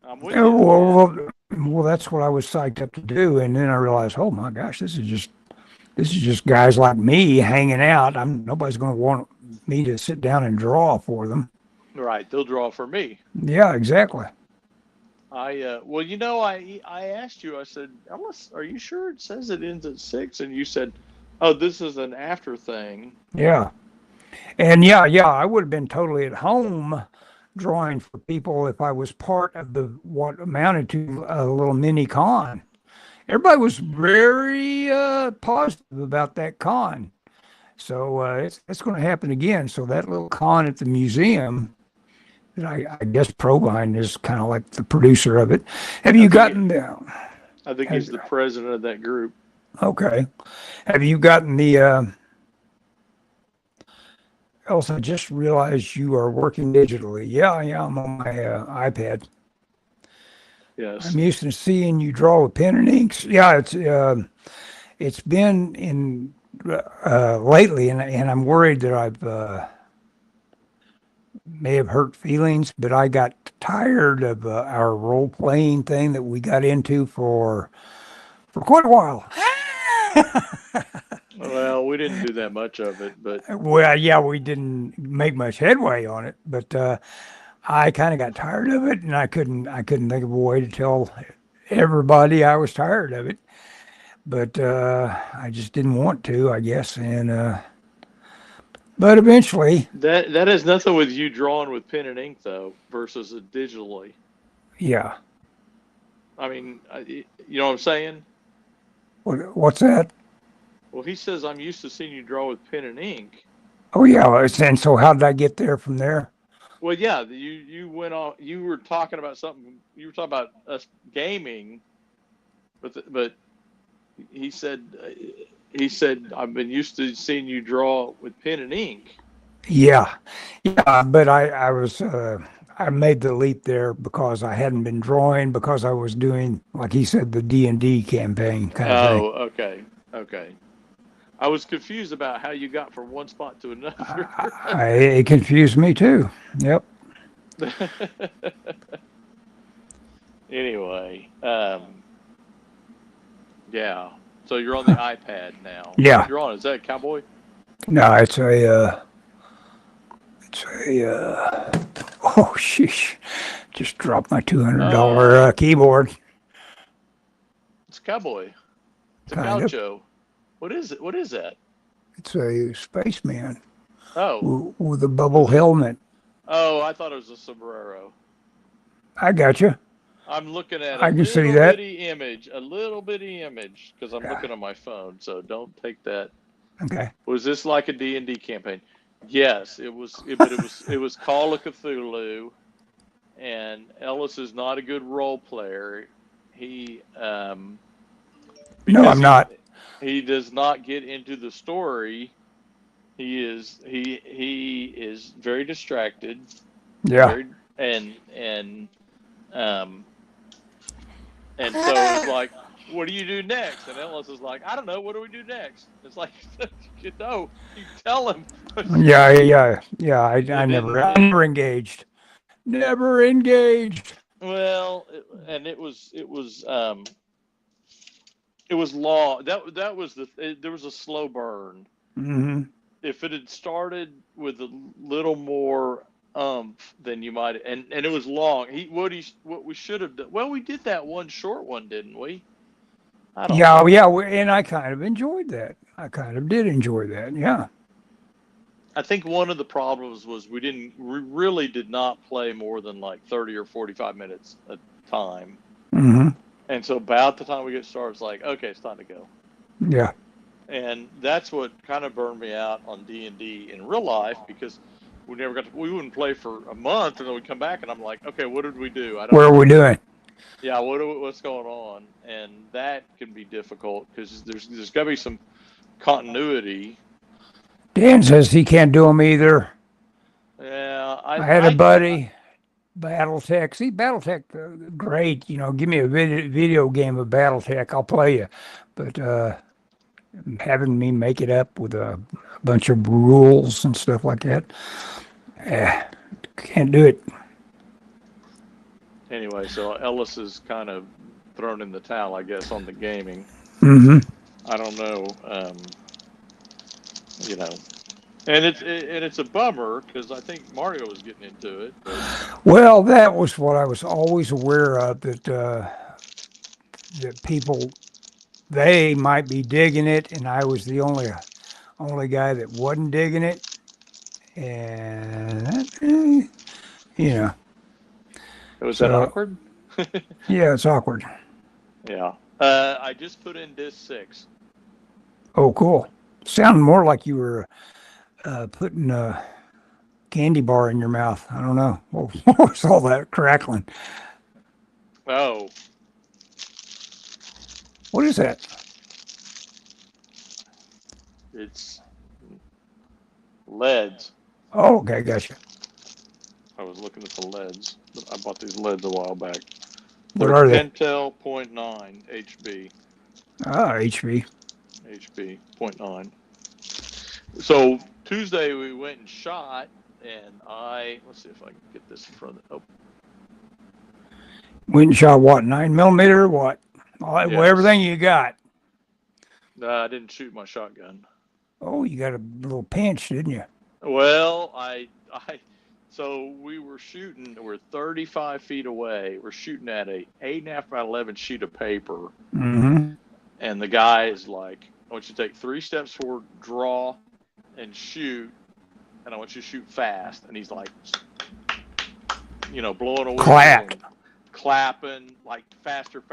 I'm with you. Well, that's what I was psyched up to do, and then I realized, oh my gosh, this is just guys like me hanging out. Nobody's going to want me to sit down and draw for them. Right, they'll draw for me. Yeah, exactly. Well, you know, I asked you. I said, Ellis, are you sure it says it ends at 6? And you said, oh, this is an after thing. Yeah, and yeah, I would have been totally at home drawing for people if I was part of what amounted to a little mini con. Everybody was very positive about that con. So it's going to happen again. So that little con at the museum, I guess Provine is kind of like the producer of it. Have you gotten down? I think he's the president of that group. Okay. Have you gotten the... Elsa, I just realized you are working digitally. Yeah, I'm on my iPad. Yes. I'm used to seeing you draw with pen and inks. Yeah, it's been in lately, and I'm worried that I've may have hurt feelings, but I got tired of our role playing thing that we got into for quite a while. Well, we didn't do that much of it, but well, yeah, we didn't make much headway on it, but I kind of got tired of it, and I couldn't think of a way to tell everybody I was tired of it, but I just didn't want to, I guess, and but eventually that has nothing with you drawing with pen and ink though versus digitally. Yeah. I mean, you know what I'm saying? What's that? Well, he says I'm used to seeing you draw with pen and ink. Oh yeah, and so how did I get there from there? Well, yeah, you went on. You were talking about something. You were talking about us gaming, but he said I've been used to seeing you draw with pen and ink. Yeah, but I was I made the leap there because I hadn't been drawing because I was doing, like he said, the D&D campaign kind of thing. Oh, okay. I was confused about how you got from one spot to another. It confused me too. Yep. Anyway, yeah. So you're on the iPad now. Yeah. What you're on. Is that a Cowboy? No, it's a oh sheesh, just dropped my $200 keyboard. It's a Cowboy. It's a Kind of. Gaucho. What is it? What is that? It's a spaceman. Oh. With a bubble helmet. Oh, I thought it was a sombrero. I got you. I'm looking at I can see that. a little bitty image, because I'm looking on my phone. So don't take that. Okay. Was this like a D&D campaign? Yes, it was. But it was Call of Cthulhu, and Ellis is not a good role player. He No, I'm not. He does not get into the story. He is very distracted. Yeah. And so it's like, what do you do next? And Ellis is like, I don't know. What do we do next? It's like, you tell him. Yeah. I never engaged. Never engaged. Well, it was law. That was there was a slow burn. Mm-hmm. If it had started with a little more then you might. And it was long. What we should have done. Well, we did that one short one, didn't we? I don't know. Yeah, and I kind of enjoyed that. I kind of did enjoy that. Yeah. I think one of the problems was we really did not play more than like 30 or 45 minutes a time. Mm-hmm. And so about the time we get started, it's like, okay, it's time to go. Yeah. And that's what kind of burned me out on D&D in real life, because we wouldn't play for a month, and then we'd come back, and I'm like, okay, what did we do? What are we doing? Yeah, what's going on? And that can be difficult because there's got to be some continuity. Dan says he can't do them either. Yeah, I had a buddy, BattleTech. See, BattleTech, great. You know, give me a video game of BattleTech, I'll play you. But having me make it up with a bunch of rules and stuff like that, can't do it. Anyway, so Ellis is kind of thrown in the towel, I guess, on the gaming. Mm-hmm. I don't know, you know, and it's a bummer because I think Mario was getting into it. But... Well, that was what I was always aware of, that people, they might be digging it, and I was the only guy that wasn't digging it, and you know. Was that awkward? Yeah, it's awkward. Yeah. I just put in disc 6. Oh, cool. Sounded more like you were putting a candy bar in your mouth. I don't know. What was all that crackling? Oh. What is that? It's leads. Oh, okay, gotcha. I was looking at the leads. I bought these leads a while back. What are they? Pentel 0.9 HB. Ah, HB. HB 0.9. So Tuesday we went and shot, and let's see if I can get this in front of. Oh. Went and shot what? 9mm or what? Well, Yes. Everything you got. No, I didn't shoot my shotgun. Oh, you got a little pinch, didn't you? Well, so we were shooting. We're 35 feet away. We're shooting at a 8.5 by 11 sheet of paper. Mm-hmm. And the guy is like, I want you to take 3 steps forward, draw, and shoot. And I want you to shoot fast. And he's like, you know, blowing away. Clapping, like faster.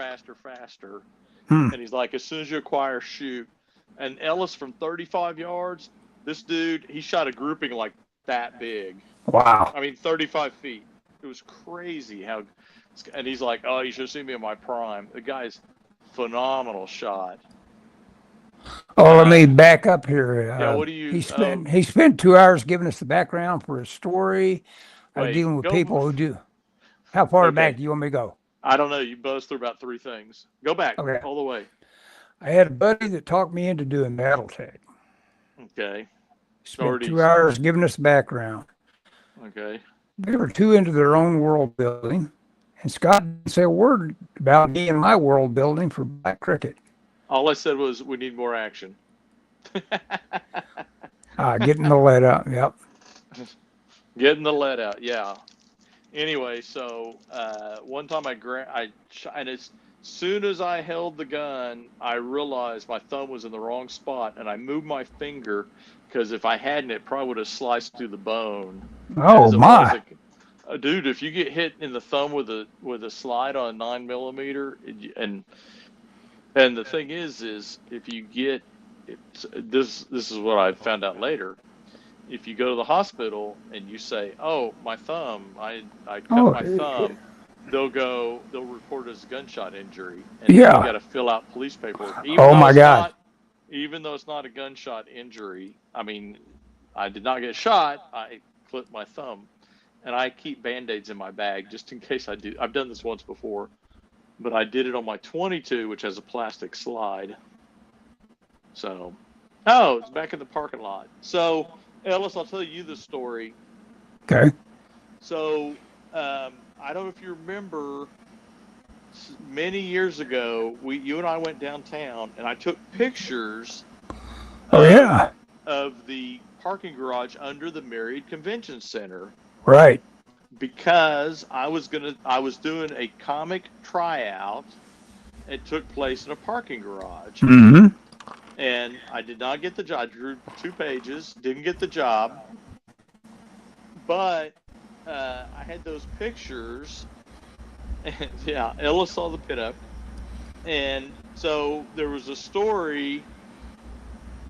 And he's like, as soon as you acquire, shoot. And Ellis from 35 yards, this dude, he shot a grouping like that big. Wow. I mean, 35 feet. It was crazy how, and he's like, oh, you should have seen me in my prime. The guy's phenomenal shot. Oh, let me back up here. Yeah, what do you? He spent 2 hours giving us the background for his story. I'm dealing with people who do. How far back do you want me to go? I don't know. You buzzed through about 3 things. Go back all the way. I had a buddy that talked me into doing BattleTech. Okay. Spent 2 hours giving us the background. Okay. They were too into their own world building, and Scott didn't say a word about me and my world building for Black Cricket. All I said was, we need more action. Getting the lead out, yep. Getting the lead out, yeah. Anyway, so one time and as soon as I held the gun, I realized my thumb was in the wrong spot, and I moved my finger, because if I hadn't, it probably would have sliced through the bone. Oh, my. Dude, if you get hit in the thumb with a slide on a 9mm, and the thing is if you get this is what I found out later. If you go to the hospital and you say, "Oh, my thumb, I cut my thumb," they'll report it as a gunshot injury, and you got to fill out police paperwork. My God! Even though it's not a gunshot injury, I mean, I did not get shot. I clipped my thumb, and I keep Band-Aids in my bag just in case I do. I've done this once before, but I did it on my 22, which has a plastic slide. So, it's back in the parking lot. So, Ellis, I'll tell you the story. Okay. So, I don't know if you remember, many years ago, you and I went downtown, and I took pictures. Of the parking garage under the Marriott Convention Center. Right. because I was doing a comic tryout. It took place in a parking garage, Mm-hmm. and I did not get the job. I drew 2 pages, didn't get the job, but I had those pictures. And, yeah, Ellis saw the pinup, and so there was a story,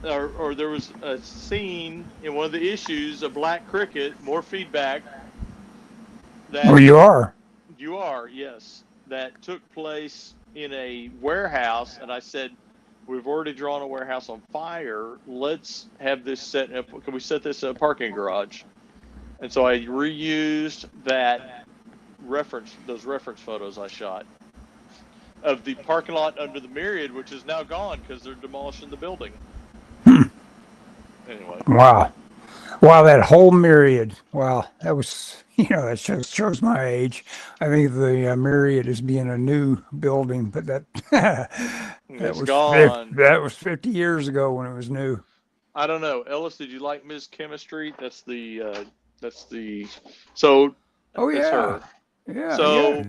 or there was a scene in one of the issues, a black cricket, more feedback. Oh, That you are. you are, yes, that took place in a warehouse, and I said, we've already drawn a warehouse on fire. Let's have this set up. Can we set this in a parking garage? And so I reused those reference photos I shot of the parking lot under the Myriad, which is now gone because they're demolishing the building. Anyway. Wow. Wow, that whole Myriad. Wow, that was, that shows my age. I think the Myriad is being a new building, but that It's gone. that was 50 years ago when it was new. I don't know. Ellis, did you like Ms. Chemistry? So Oh that's yeah, her. yeah, So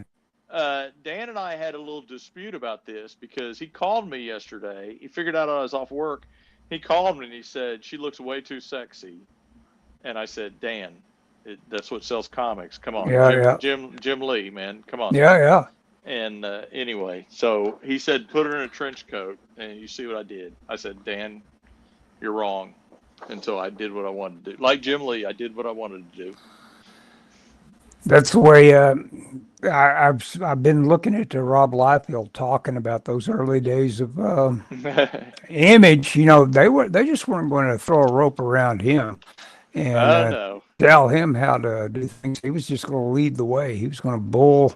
yeah. Dan and I had a little dispute about this because he called me yesterday. He figured out I was off work. He called me and he said, she looks way too sexy. And I said, Dan, that's what sells comics. Come on. Yeah, Jim Lee, man. Come on. yeah, yeah. And anyway, so he said, put her in a trench coat. And you see what I did. I said, Dan, you're wrong. Until I did what I wanted to do. Like Jim Lee, I did what I wanted to do. That's the way I've been looking at Rob Liefeld talking about those early days of Image. They just weren't going to throw a rope around him and No. tell him how to do things. He was just going to lead the way. He was going to bull.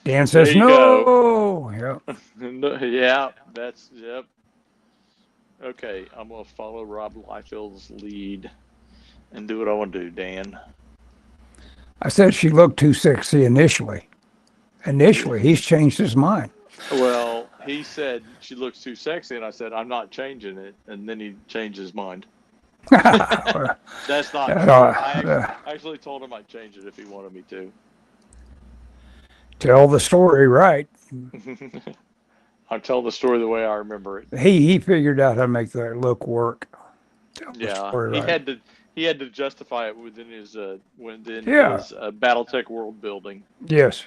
Dan says There you no. go. Yeah. Yep. Okay, I'm going to follow Rob Liefeld's lead and do what I want to do, Dan. I said she looked too sexy initially. He's changed his mind. Well, he said she looks too sexy, and I said, I'm not changing it. And then he changed his mind. That's not true. I actually told him I'd change it if he wanted me to. Tell the story right. I'll tell the story the way I remember it. He figured out how to make that look work. Yeah, he had to justify it within his BattleTech world building. Yes.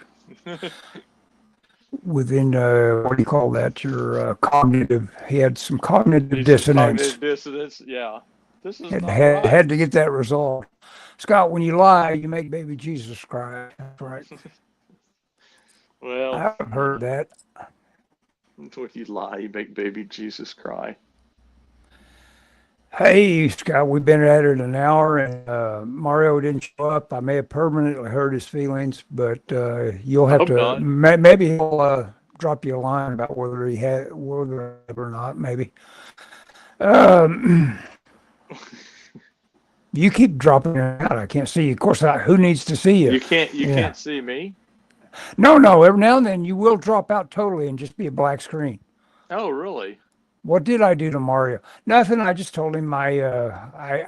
Within what do you call that? Your cognitive. He had some cognitive dissonance. Cognitive dissonance. Yeah. This is had to get that resolved. Scott, when you lie, you make baby Jesus cry. That's right. Well, I've heard that. When you lie, you make baby Jesus cry. Hey, Scott, we've been at it an hour, and Mario didn't show up. I may have permanently hurt his feelings, but you'll have to. Maybe he'll drop you a line about whether or not. Maybe. You keep dropping it out. I can't see you. Of course, who needs to see you? You can't see me. No. Every now and then you will drop out totally and just be a black screen. Oh, really? What did I do to Mario? Nothing. I just told him the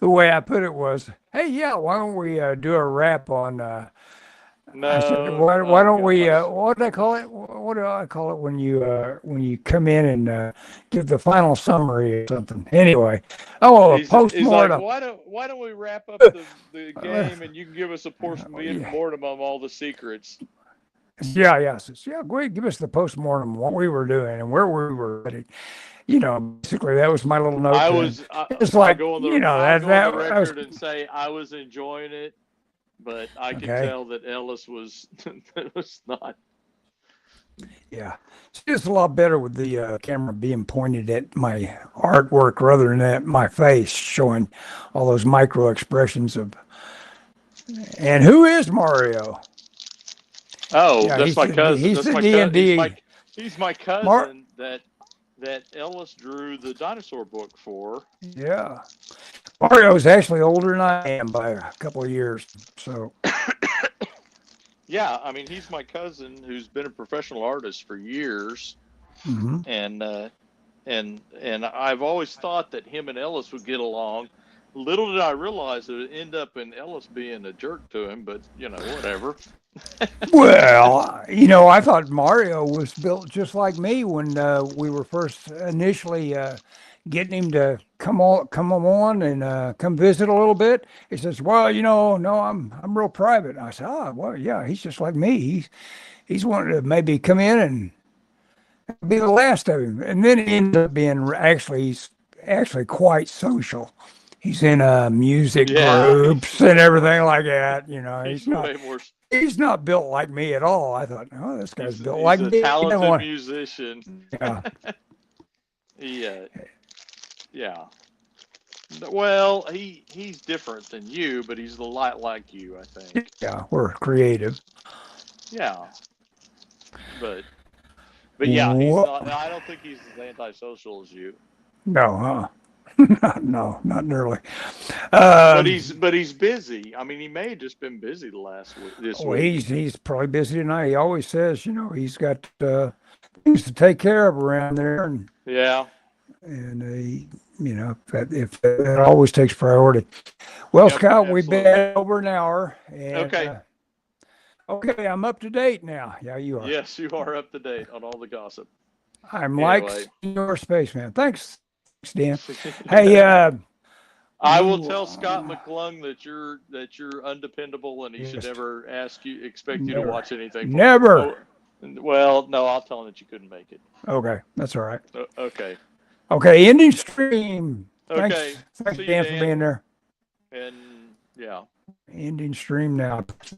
way I put it was, hey, yeah, why don't we do a rap on? No. I said, why don't we? What do I call it? What do I call it when you come in and give the final summary or something? Anyway, postmortem. Like, why don't we wrap up the game and you can give us a postmortem on all the secrets? Yeah. Says, yeah, go ahead, give us the postmortem, what we were doing and where we were headed. Basically that was my little note. It's like go on the record and say I was enjoying it, but I could tell that Ellis was not. Yeah, it's just a lot better with the camera being pointed at my artwork rather than at my face, showing all those micro expressions of. And who is Mario? Oh, yeah, that's my cousin. He's the D&D. He's my cousin that Ellis drew the dinosaur book for. Yeah. Mario's actually older than I am by a couple of years. So. Yeah, I mean, he's my cousin who's been a professional artist for years. Mm-hmm. And I've always thought that him and Ellis would get along, little did I realize it would end up in Ellis being a jerk to him, but whatever. Well, I thought Mario was built just like me when we were first initially getting him to come on and come visit a little bit. He says, "Well, no, I'm real private." I said, "Ah, well, yeah, he's just like me. He's wanting to maybe come in and be the last of him." And then he ended up being he's actually quite social. He's in music groups and everything like that. He's not built like me at all. I thought, oh, this guy's built like me. He's a talented musician. Yeah. Yeah. Well, he's different than you, but he's a lot like you, I think. Yeah, we're creative. Yeah. But yeah, he's not. I don't think he's as antisocial as you. No, no, not nearly. But he's busy. I mean, he may have just been busy this week. He's probably busy tonight. He always says, he's got things to take care of around there, and he, if that always takes priority. Well, Scott, absolutely. We've been over an hour. And, okay. Okay, I'm up to date now. Yeah, you are. Yes, you are up to date on all the gossip. I'm like your spaceman. Thanks, Dan. Hey, I will tell Scott McClung that you're undependable and he should never expect you to watch anything. Never. Well, no, I'll tell him that you couldn't make it. Okay, that's all right. Okay. Okay, ending stream. Okay. Thanks, Dan, for being there. And yeah. Ending stream now. But